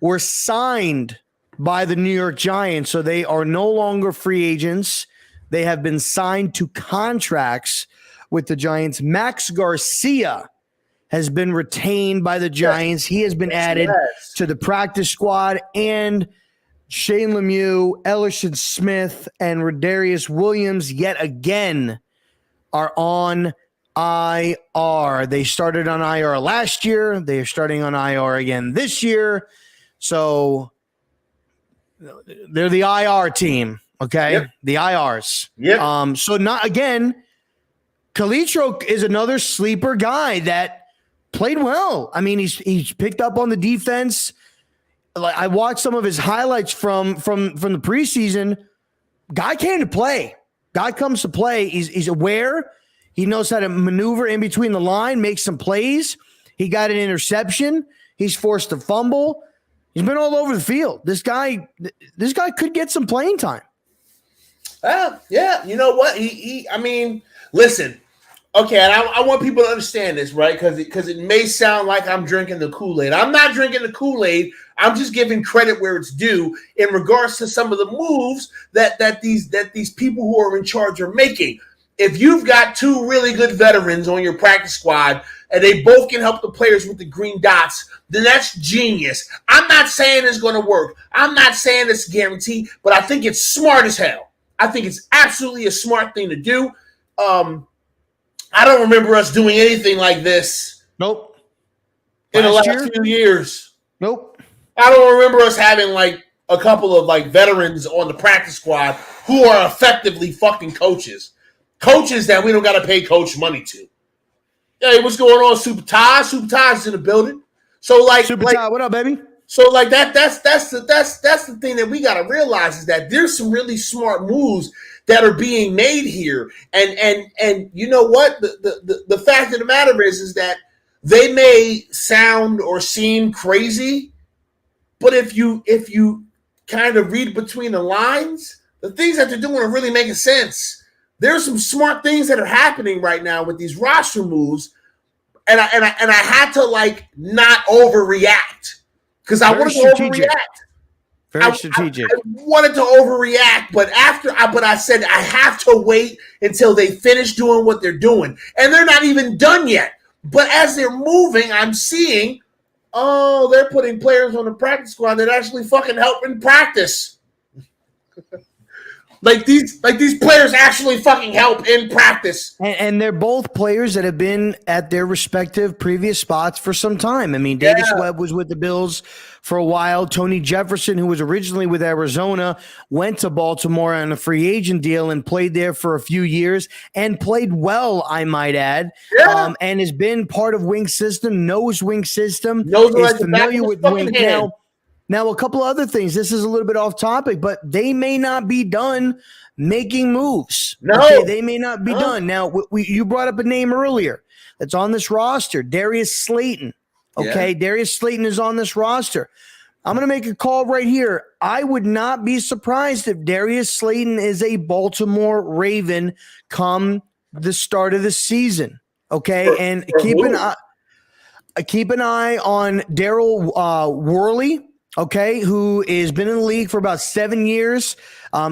were signed by the New York Giants, so they are no longer free agents. They have been signed to contracts with the Giants. Max Garcia has been retained by the Giants. He has been added to the practice squad, and Shane Lemieux, Ellerson Smith, and Rodarius Williams yet again are on IR. They started on IR last year. They are starting on IR again this year. So they're the IR team, okay? Yep. The IRs. Yep. So not again, Calitro is another sleeper guy that played well. I mean, he's picked up on the defense. Like I watched some of his highlights from the preseason. Guy came to play. Guy comes to play. He's aware. He knows how to maneuver in between the line, make some plays. He got an interception. He's forced a fumble. He's been all over the field. This guy could get some playing time. Yeah. You know what? I mean, listen. Okay, and I want people to understand this, right? Because it may sound like I'm drinking the Kool-Aid. I'm not drinking the Kool-Aid. I'm just giving credit where it's due in regards to some of the moves that these people who are in charge are making. If you've got 2 really good veterans on your practice squad and they both can help the players with the green dots, then that's genius. I'm not saying it's going to work. I'm not saying it's guaranteed, but I think it's smart as hell. I think it's absolutely a smart thing to do. I don't remember us doing anything like this. Nope. In the last few years. Nope. I don't remember us having like a couple of like veterans on the practice squad who are effectively fucking coaches. coaches that we don't got to pay coach money to. Hey, what's going on, Super Ty? Super Ty's in the building. So Super Ty, what up, baby? So that's the thing that we got to realize is that there's some really smart moves that are being made here, and you know what? The fact of the matter is that they may sound or seem crazy, but if you kind of read between the lines, the things that they're doing are really making sense. There's some smart things that are happening right now with these roster moves, and I had to not overreact because I wanted to overreact. Very strategic. I wanted to overreact, but I said I have to wait until they finish doing what they're doing, and they're not even done yet. But as they're moving, I'm seeing, they're putting players on the practice squad that actually fucking help in practice. These players actually fucking help in practice. And they're both players that have been at their respective previous spots for some time. I mean, Davis Webb was with the Bills for a while. Tony Jefferson, who was originally with Arizona, went to Baltimore on a free agent deal and played there for a few years and played well, I might add. Yeah. And has been part of Wink system, knows Wink system, is familiar with Wink now. Now, a couple of other things. This is a little bit off topic, but they may not be done making moves. No. Okay, they may not be done. Now, you brought up a name earlier that's on this roster, Darius Slayton. Okay, yeah. Darius Slayton is on this roster. I'm going to make a call right here. I would not be surprised if Darius Slayton is a Baltimore Raven come the start of the season. Okay, and keep an eye on Daryl Worley. Okay, who has been in the league for about 7 years.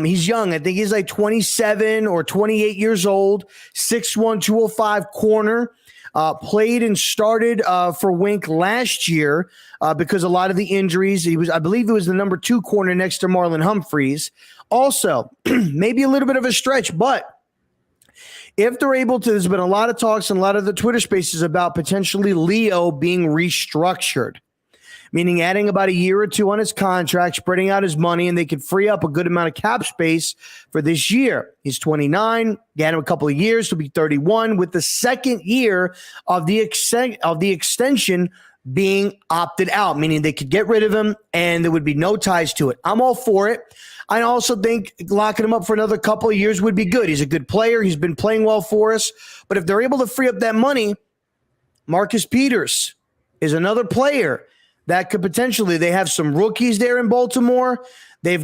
He's young. I think he's 27 or 28 years old, 6'1", 205 corner. Played and started for Wink last year because a lot of the injuries. I believe he was the number 2 corner next to Marlon Humphreys. Also, maybe a little bit of a stretch, but if they're able to, there's been a lot of talks and a lot of the Twitter spaces about potentially Leo being restructured, meaning adding about a year or two on his contract, spreading out his money, and they could free up a good amount of cap space for this year. He's 29, got him a couple of years to be 31, with the second year of the extension being opted out, meaning they could get rid of him and there would be no ties to it. I'm all for it. I also think locking him up for another couple of years would be good. He's a good player. He's been playing well for us. But if they're able to free up that money, Marcus Peters is another player that could potentially, they have some rookies there in Baltimore. They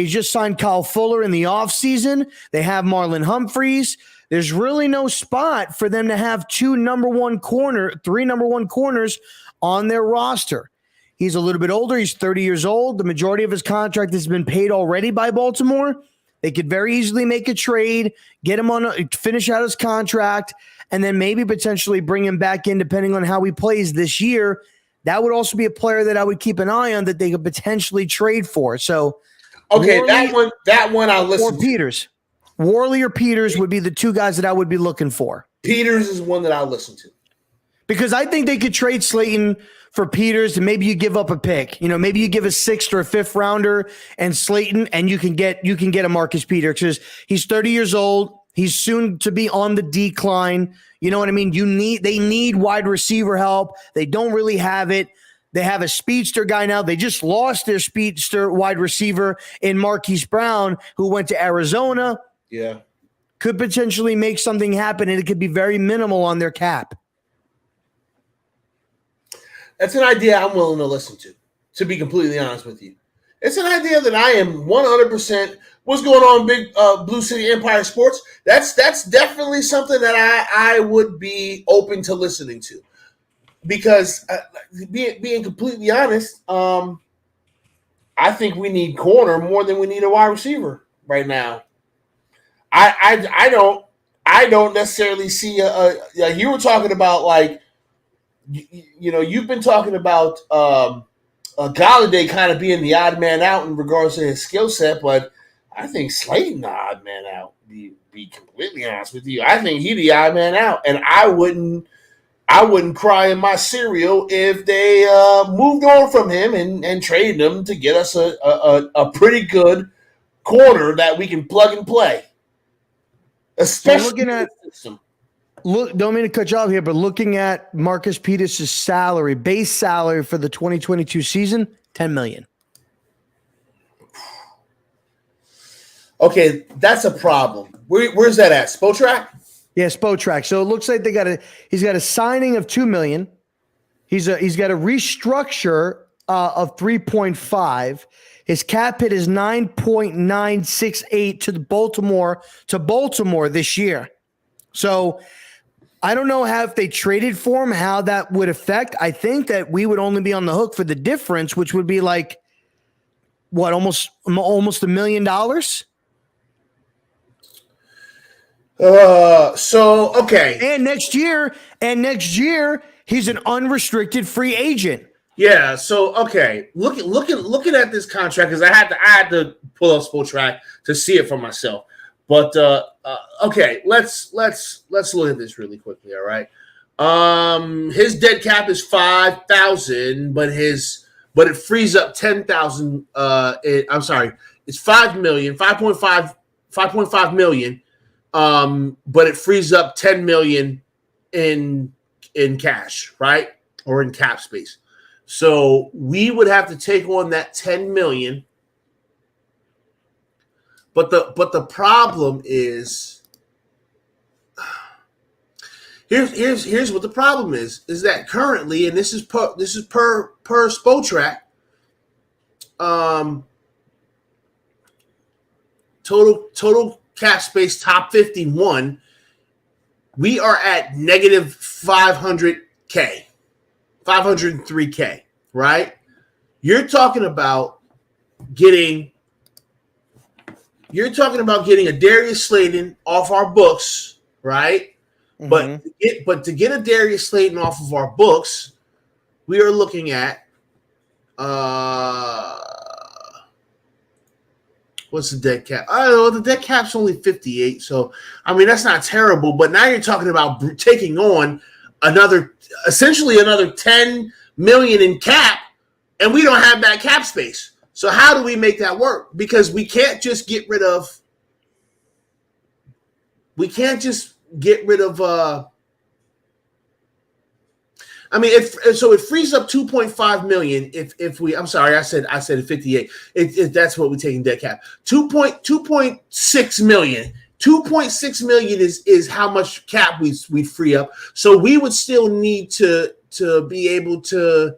just signed Kyle Fuller in the offseason. They have Marlon Humphreys. There's really no spot for them to have 3 number 1 corners on their roster. He's a little bit older. He's 30 years old. The majority of his contract has been paid already by Baltimore. They could very easily make a trade, get him finish out his contract, and then maybe potentially bring him back in depending on how he plays this year. That would also be a player that I would keep an eye on that they could potentially trade for. So, okay, Worley, that one I'll listen to. Peters. Worley or Peters would be the 2 guys that I would be looking for. Peters is one that I'll listen to. Because I think they could trade Slayton for Peters, and maybe you give up a pick. Maybe you give a 6th or a 5th rounder and Slayton, and you can get a Marcus Peters because he's 30 years old. He's soon to be on the decline. You know what I mean? They need wide receiver help. They don't really have it. They have a speedster guy now. They just lost their speedster wide receiver in Marquise Brown, who went to Arizona. Yeah. Could potentially make something happen, and it could be very minimal on their cap. That's an idea I'm willing to listen to be completely honest with you. It's an idea that I am 100%. What's going on, Big Blue City Empire Sports? That's definitely something that I would be open to listening to. Because being completely honest, I think we need corner more than we need a wide receiver right now. I don't necessarily see you were talking about you've been talking about Galladay kind of being the odd man out in regards to his skill set, but I think Slayton the odd man out. Be completely honest with you, I think he the odd man out, and I wouldn't cry in my cereal if they moved on from him and traded him to get us a pretty good corner that we can plug and play. especially looking at don't mean to cut you off here, but looking at Marcus Peters' salary, base salary for the 2022 season, $10 million. Okay, that's a problem. Where's that at? Spotrac? Yeah, Spotrac. So it looks like he's got a signing of $2 million. He's got a restructure of 3.5. His cap hit is 9.968 to Baltimore this year. So I don't know if they traded for him, how that would affect. I think that we would only be on the hook for the difference, which would be like what, almost $1 million. So okay. And next year, he's an unrestricted free agent. Yeah. So okay, looking at this contract, because I had to pull up Spotrac to see it for myself. But okay, let's look at this really quickly. All right. His dead cap is 5,000, but it frees up 10,000. I'm sorry, it's 5 million, 5.5 million. But it frees up 10 million in cash, right? Or in cap space. So we would have to take on that 10 million. But the problem is, here's what the problem is that currently, and this is per Spotrac, total cap space top 51, we are at negative 500K, 503K, right? You're talking about getting a Darius Slayton off our books, right? Mm-hmm. But to get a Darius Slayton off of our books, we are looking at what's the dead cap? I don't know. The dead cap's only 58, so I mean that's not terrible. But now you're talking about taking on essentially another 10 million in cap, and we don't have that cap space. So how do we make that work? Because we can't just get rid of. I mean, it frees up 2.5 million. If we, I'm sorry, I said 58. If that's what we're taking dead cap. 2.6 million. 2.6 million is how much cap we free up. So we would still need to be able to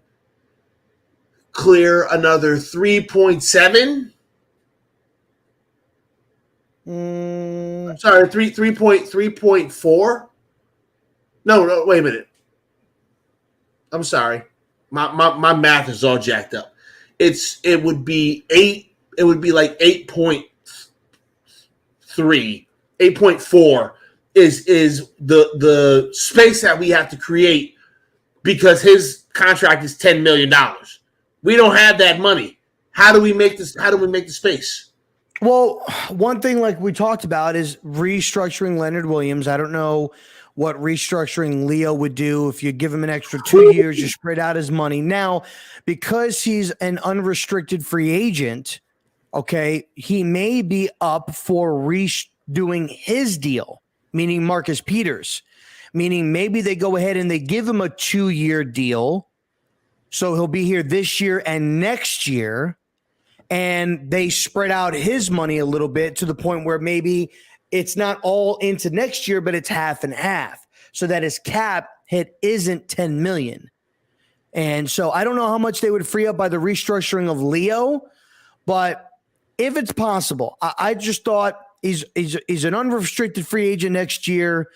clear another 3.7. Sorry, 3.4. No, wait a minute. I'm sorry. My math is all jacked up. It would be like 8.3, 8.4 is the space that we have to create because his contract is $10 million. We don't have that money. How do we make this? How do we make the space? Well, one thing like we talked about is restructuring Leonard Williams. I don't know what restructuring Leo would do if you give him an extra 2 years, you spread out his money. Now, because he's an unrestricted free agent, okay, he may be up for redoing his deal, meaning Marcus Peters, meaning maybe they go ahead and they give him a 2-year deal. So he'll be here this year and next year, and they spread out his money a little bit to the point where maybe it's not all into next year, but it's half and half, so that his cap hit isn't 10 million. And so I don't know how much they would free up by the restructuring of Leo, but if it's possible, I just thought he's an unrestricted free agent next year.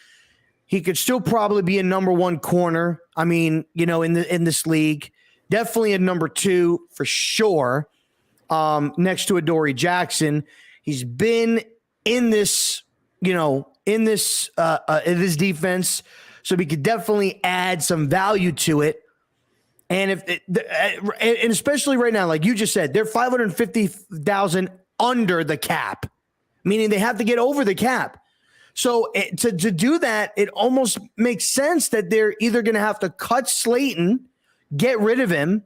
He could still probably be a number one corner. I mean, in this league, definitely a number two for sure. Next to Adoree Jackson, he's been in this, in this defense, so we could definitely add some value to it. And and especially right now, like you just said, they're 550,000 under the cap, meaning they have to get over the cap. So to do that, it almost makes sense that they're either going to have to cut Slayton, get rid of him,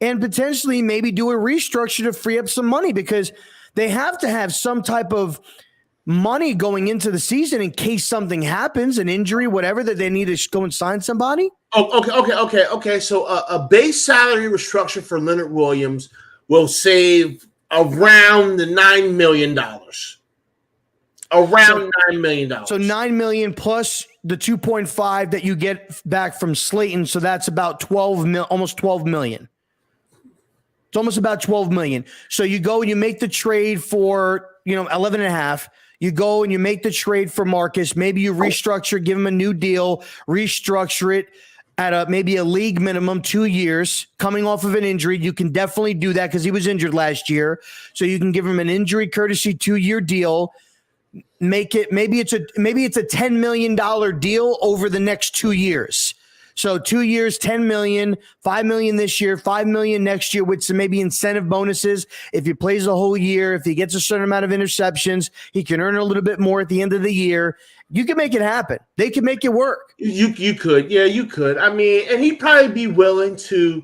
and potentially maybe do a restructure to free up some money, because they have to have some type of money going into the season in case something happens, an injury, whatever, that they need to go and sign somebody? Okay. So a base salary restructure for Leonard Williams will save around the $9 million. Around $9 million. So $9 million plus the 2.5 that you get back from Slayton. So that's about almost 12 million. It's almost about 12 million. So you go and you make the trade for, 11 and a half. You go and you make the trade for Marcus. Maybe you restructure, give him a new deal, restructure it at maybe a league minimum, 2 years, coming off of an injury. You can definitely do that because he was injured last year. So you can give him an injury courtesy 2-year deal. Maybe it's a $10 million deal over the next 2 years. So 2 years, 10 million, 5 million this year, 5 million next year with some maybe incentive bonuses. If he plays the whole year, if he gets a certain amount of interceptions, he can earn a little bit more at the end of the year. You can make it happen. They can make it work. You could. Yeah, you could. I mean, and he'd probably be willing to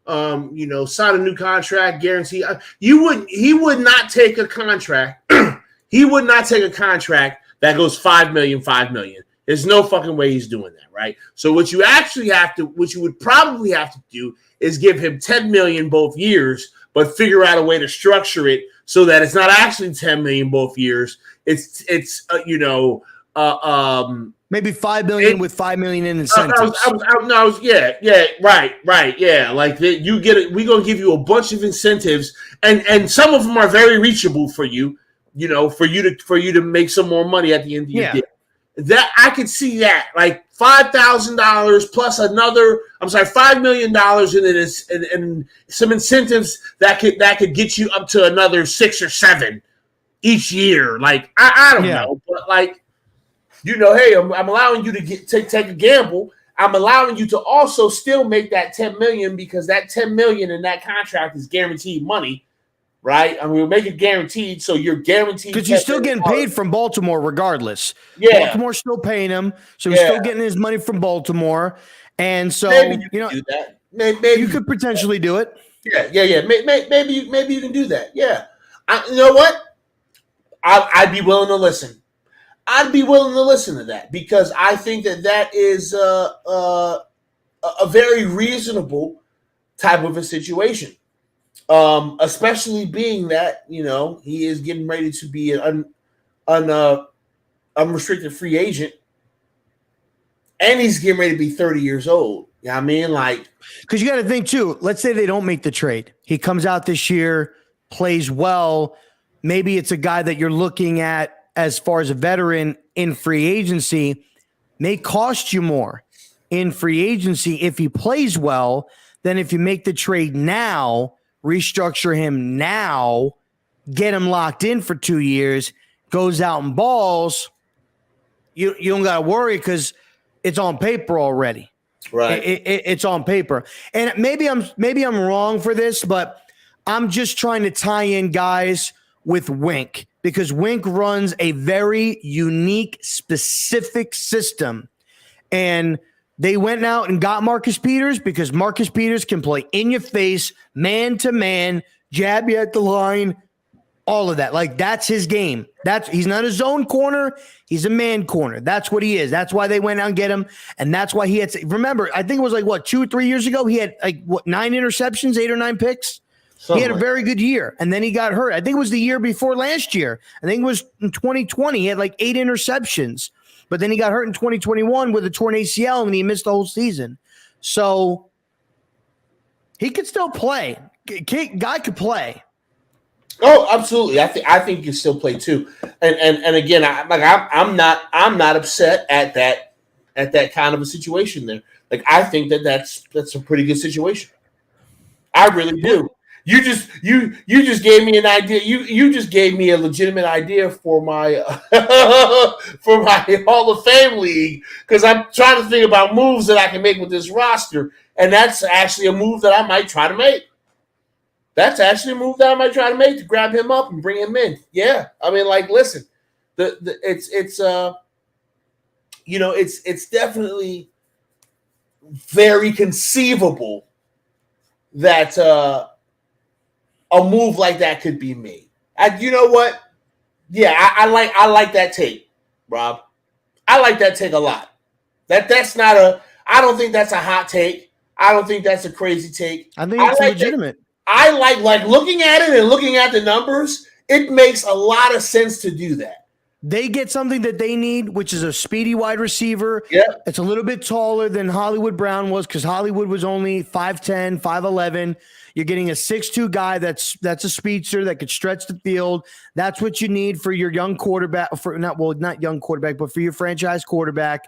sign a new contract, guarantee. He would not take a contract. He would not take a contract that goes 5 million. There's no fucking way he's doing that, right? So what you would probably have to do is give him 10 million both years, but figure out a way to structure it so that it's not actually 10 million both years. It's maybe 5 million with 5 million in incentives. Right. Yeah. Like you get it. We're going to give you a bunch of incentives and some of them are very reachable for you, for you to make some more money at the end of your deal. That I could see that, like $5,000 plus $5 million and some incentives that could get you up to another 6 or 7 each year. Like I don't know, but like hey, I'm allowing you to take a gamble. I'm allowing you to also still make that 10 million because that 10 million in that contract is guaranteed money. Right, I mean, we'll make it guaranteed, so you're guaranteed because you're still getting paid from Baltimore, regardless. Yeah, Baltimore's still paying him, so he's still getting his money from Baltimore, and so maybe you can do that. Maybe you could potentially do it. Yeah. Maybe you can do that. Yeah, you know what? I'd be willing to listen. I'd be willing to listen to that because I think that is a very reasonable type of a situation. Especially being that he is getting ready to be an unrestricted free agent, and he's getting ready to be 30 years old. You know what I mean? Like, because you got to think too. Let's say they don't make the trade. He comes out this year, plays well. Maybe it's a guy that you're looking at as far as a veteran in free agency. May cost you more in free agency if he plays well than if you make the trade now. Restructure him now, get him locked in for 2 years, goes out and balls. You don't got to worry because it's on paper already. Right. It's on paper. And maybe I'm wrong for this, but I'm just trying to tie in guys with Wink because Wink runs a very unique, specific system. And they went out and got Marcus Peters because Marcus Peters can play in your face, man to man, jab you at the line, all of that. Like that's his game. He's not a zone corner. He's a man corner. That's what he is. That's why they went out and get him. And that's why he had to remember, I think it was like 2 or 3 years ago. He had 9 interceptions, 8 or 9 picks. He had a very good year. And then he got hurt. I think it was the year before last year. I think it was in 2020. He had 8 interceptions. But then he got hurt in 2021 with a torn ACL, and he missed the whole season. So he could still play. Guy could play. Oh, absolutely. I think he can still play too. And again, I'm not upset at that kind of a situation there. Like I think that's a pretty good situation. I really do. You just gave me an idea. You just gave me a legitimate idea for my for my Hall of Fame league because I'm trying to think about moves that I can make with this roster, and that's actually a move that I might try to make. That's actually a move that I might try to make to grab him up and bring him in. Yeah, I mean, like, listen, it's definitely very conceivable that. A move like that could be made. And you know what? Yeah, I like that take, Rob. I like that take a lot. That's not a. I don't think that's a hot take. I don't think that's a crazy take. I think it's legitimate. I like looking at it and looking at the numbers. It makes a lot of sense to do that. They get something that they need, which is a speedy wide receiver. Yep. It's a little bit taller than Hollywood Brown was because Hollywood was only 5'10", 5'11". You're getting a 6'2" guy that's a speedster that could stretch the field. That's what you need for your young quarterback. Not young quarterback, but for your franchise quarterback.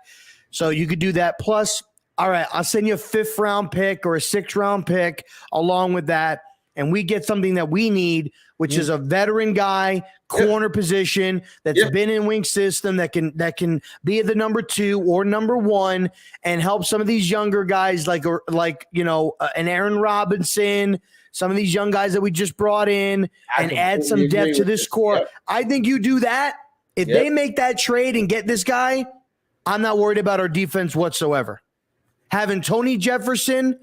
So you could do that. Plus, all right, I'll send you a 5th round pick or a 6th round pick along with that. And we get something that we need, which is a veteran guy, corner position that's been in wing system that can be the number 2 or number 1 and help some of these younger guys like an Aaron Robinson, some of these young guys that we just brought in and add some depth to this core. Yep. I think you do that. If they make that trade and get this guy, I'm not worried about our defense whatsoever. Having Tony Jefferson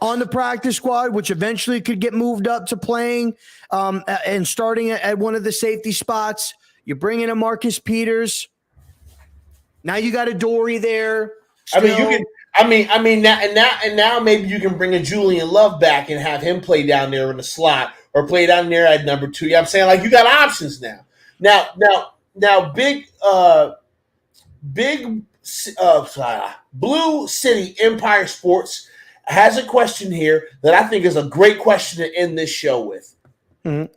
on the practice squad, which eventually could get moved up to playing and starting at one of the safety spots. You bring in a Marcus Peters. Now you got a Dory there. Still. Now maybe you can bring a Julian Love back and have him play down there in the slot or play down there at number 2. You know what I'm saying? Like, you got options now. Now, Blue City Empire Sports has a question here that I think is a great question to end this show with. Mm-hmm.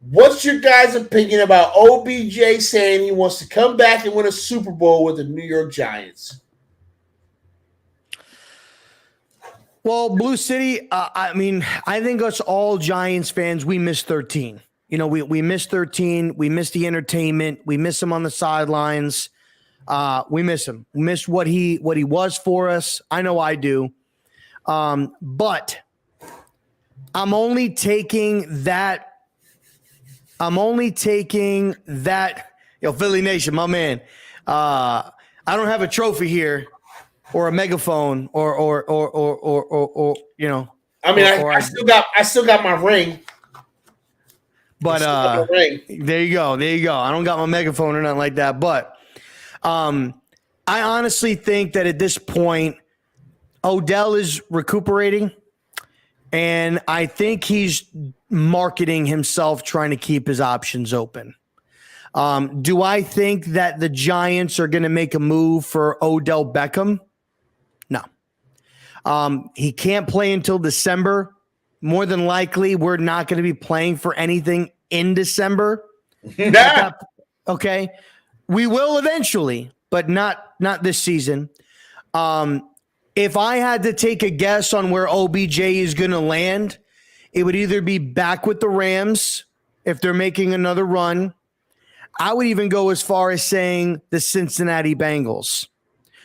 What's your guys' opinion about OBJ saying he wants to come back and win a Super Bowl with the New York Giants? Well, Blue City, I think us all Giants fans, we miss 13. You know, we miss 13. We miss the entertainment. We miss him on the sidelines. We miss him. We miss what he was for us. I know I do. But I'm only taking that. Yo, Philly Nation, my man. I don't have a trophy here or a megaphone or you know. I mean, I still got my ring. But there you go. I don't got my megaphone or nothing like that. But I honestly think that at this point, Odell is recuperating, and I think he's marketing himself, trying to keep his options open. Do I think that the Giants are going to make a move for Odell Beckham? No. He can't play until December. More than likely, we're not going to be playing for anything in December. Okay. We will eventually, but not this season. If I had to take a guess on where OBJ is going to land, it would either be back with the Rams if they're making another run. I would even go as far as saying the Cincinnati Bengals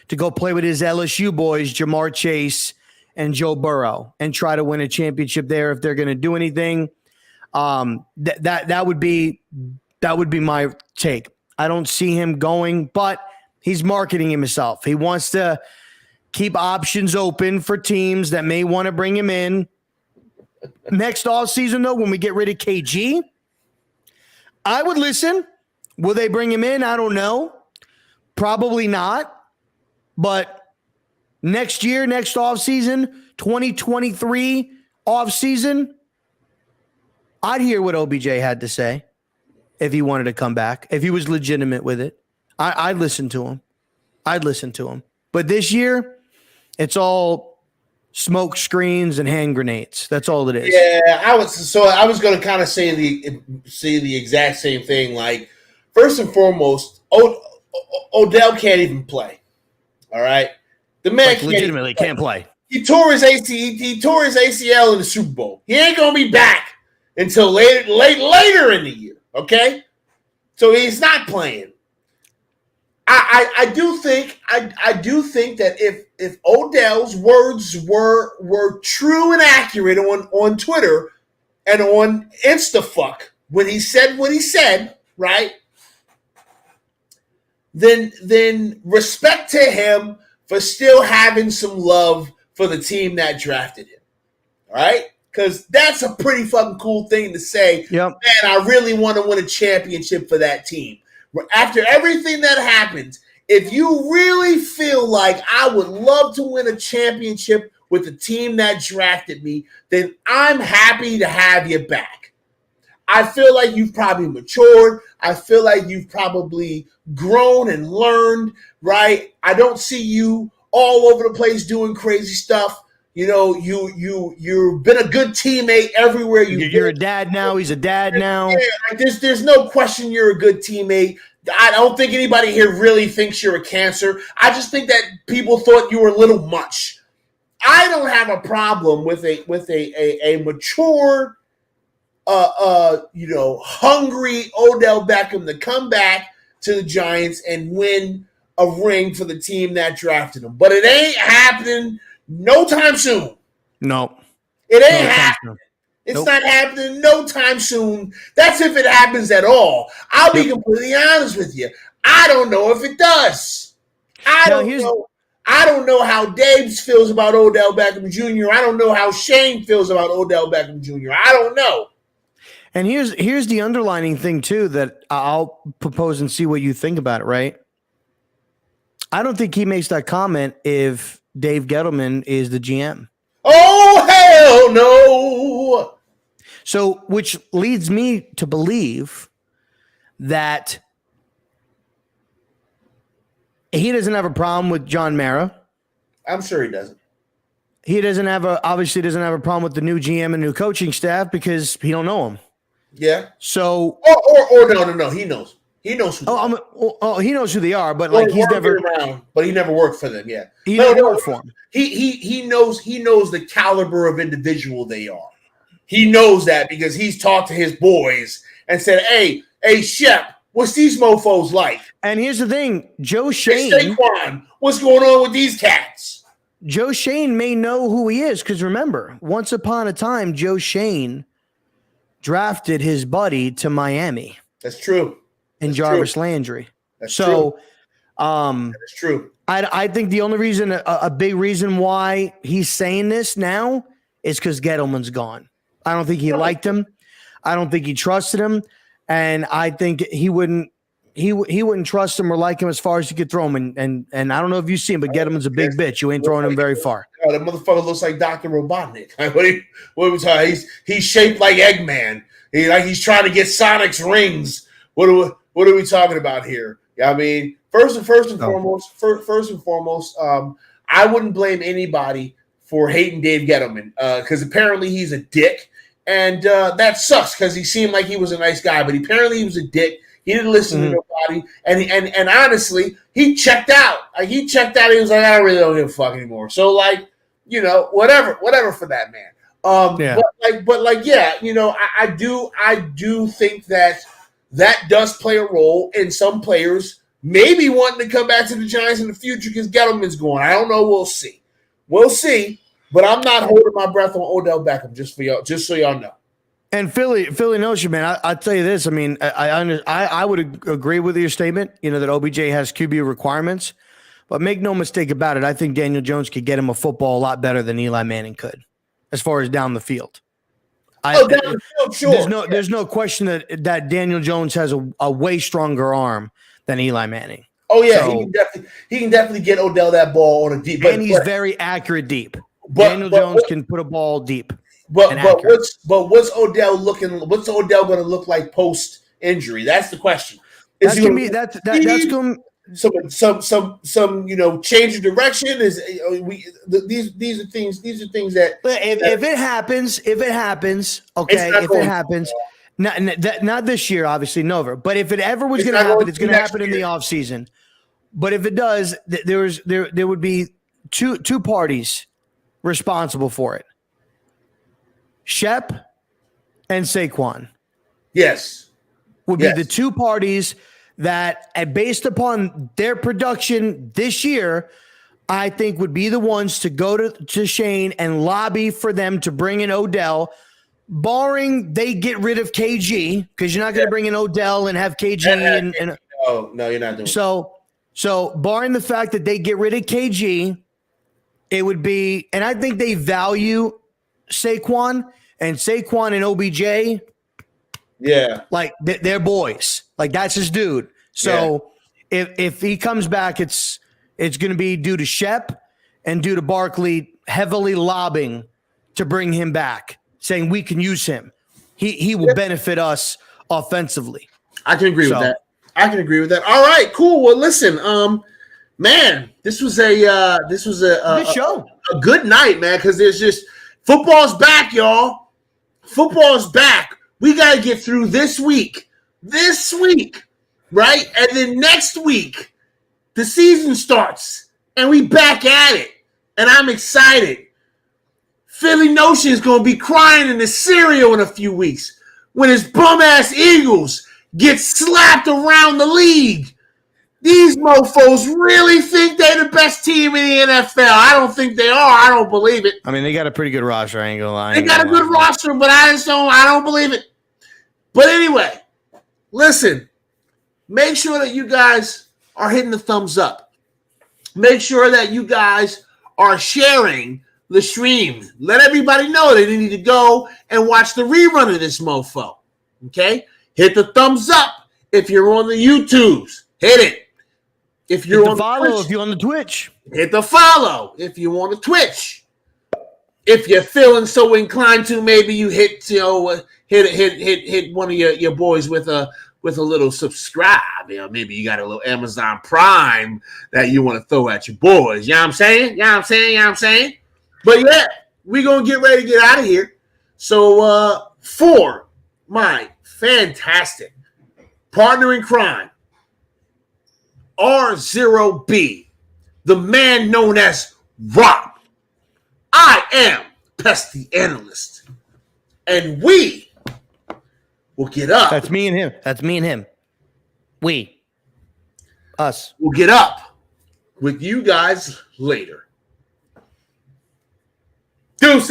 to go play with his LSU boys, Jamar Chase and Joe Burrow, and try to win a championship there if they're going to do anything. That would be my take. I don't see him going, but he's marketing himself. He wants to keep options open for teams that may want to bring him in. Next offseason, though, when we get rid of KG, I would listen. Will they bring him in? I don't know. Probably not. But next year, next offseason, 2023 offseason, I'd hear what OBJ had to say if he wanted to come back, if he was legitimate with it. I'd listen to him. But this year, it's all smoke screens and hand grenades. That's all it is. Yeah, I was going to kind of say the exact same thing. Like, first and foremost, Odell can't even play. All right, the man legitimately can't play. He tore his ACL in the Super Bowl. He ain't gonna be back until later in the year. Okay, so he's not playing. I do think that if Odell's words were true and accurate on Twitter and on InstaFuck when he said what he said, right? Then respect to him for still having some love for the team that drafted him. All right? because that's a pretty fucking cool thing to say. Yep. Man, I really want to win a championship for that team. After everything that happens, if you really feel like I would love to win a championship with the team that drafted me, then I'm happy to have you back. I feel like you've probably matured. I feel like you've probably grown and learned, right? I don't see you all over the place doing crazy stuff. You know, you've been a good teammate everywhere You're a dad now. He's a dad now. Yeah, like there's no question you're a good teammate. I don't think anybody here really thinks you're a cancer. I just think that people thought you were a little much. I don't have a problem with a mature, hungry Odell Beckham to come back to the Giants and win a ring for the team that drafted him. But it ain't happening no time soon. No. It ain't happening. It's not happening no time soon. That's if it happens at all. I'll be completely honest with you. I don't know if it does. I don't know how Dave feels about Odell Beckham Jr. I don't know how Shane feels about Odell Beckham Jr. I don't know. And here's the underlining thing too that I'll propose and see what you think about it, right? I don't think he makes that comment if Dave Gettleman is the GM. Oh, hell no. So, which leads me to believe that he doesn't have a problem with John Mara. I'm sure he doesn't. He obviously doesn't have a problem with the new GM and new coaching staff because he don't know him. Yeah. So, or no, he knows. He knows who. He knows who they are, but like he's never around. But he never worked for them. Yeah, he never worked for them. He knows the caliber of individual they are. He knows that because he's talked to his boys and said, "Hey, Shep, what's these mofos like?" And here's the thing, Joe Shane. Hey, Saquon, what's going on with these cats? Joe Shane may know who he is because remember, once upon a time, Joe Shane drafted his buddy to Miami. That's true. And Jarvis Landry. That's true. That's true. I think the only reason, a big reason why he's saying this now is because Gettleman's gone. I don't think he liked him. I don't think he trusted him. And I think he wouldn't trust him or like him as far as he could throw him. And I don't know if you see him, but Gettleman's a big bitch. You ain't throwing him very far. Oh, that motherfucker looks like Dr. Robotnik. What are we talking? He's shaped like Eggman. He's trying to get Sonic's rings. What are we talking about here? I mean, first and foremost, I wouldn't blame anybody for hating Dave Gettleman because apparently he's a dick, and that sucks because he seemed like he was a nice guy, but apparently he was a dick. He didn't listen to nobody, and honestly, he checked out. He checked out. He was like, I really don't give a fuck anymore. So whatever for that man. I do think that does play a role in some players maybe wanting to come back to the Giants in the future because Gettleman's going. I don't know. We'll see. But I'm not holding my breath on Odell Beckham just so y'all know. And Philly knows you, man. I'll tell you this. I mean, I would agree with your statement, that OBJ has QB requirements. But make no mistake about it, I think Daniel Jones could get him a football a lot better than Eli Manning could as far as down the field. Sure. There's no question that Daniel Jones has a way stronger arm than Eli Manning. Oh yeah, so, he can definitely get Odell that ball on a deep. And he's very accurate deep. Daniel Jones can put a ball deep. What's Odell going to look like post injury? That's the question. That's going some change of direction these are things that if it happens not this year obviously never, but if it ever was going to happen, it's going to happen in the offseason. But if it does, there would be two parties responsible for it. Shep and Saquon would be the two parties that, based upon their production this year, I think would be the ones to go to Shane and lobby for them to bring in Odell, barring they get rid of KG, because you're not going to bring in Odell and have KG. No, you're not doing so barring the fact that they get rid of KG, it would be, and I think they value Saquon, And Saquon and OBJ, Yeah. like they're boys. Like that's his dude. So if he comes back, it's going to be due to Shep and due to Barkley heavily lobbying to bring him back, saying we can use him. He will benefit us offensively. I can agree with that. All right, cool. Well, listen, man, this was a Good show. A good night, man, because there's just football's back, y'all. Football's back. We got to get through this week, right? And then next week, the season starts, and we back at it. And I'm excited. Philly Notion is going to be crying in the cereal in a few weeks when his bum-ass Eagles get slapped around the league. These mofos really think they're the best team in the NFL. I don't think they are. I don't believe it. I mean, they got a pretty good roster. I ain't gonna lie. They got a good roster, but I don't believe it. But anyway, listen, make sure that you guys are hitting the thumbs up. Make sure that you guys are sharing the stream. Let everybody know that they need to go and watch the rerun of this mofo. Okay? Hit the thumbs up if you're on the YouTubes. Hit it. If you're on the follow, if you're on the Twitch, hit the follow. If you on the Twitch, if you're feeling so inclined to, maybe you hit hit one of your boys with a little subscribe. You know, maybe you got a little Amazon Prime that you want to throw at your boys. You know what I'm saying? But yeah, we're gonna get ready to get out of here. So for my fantastic partner in crime, RZeroB, the man known as Rob, I am Pest the Analyst, and we will get up. That's me and him. Us. We'll get up with you guys later. Deuces!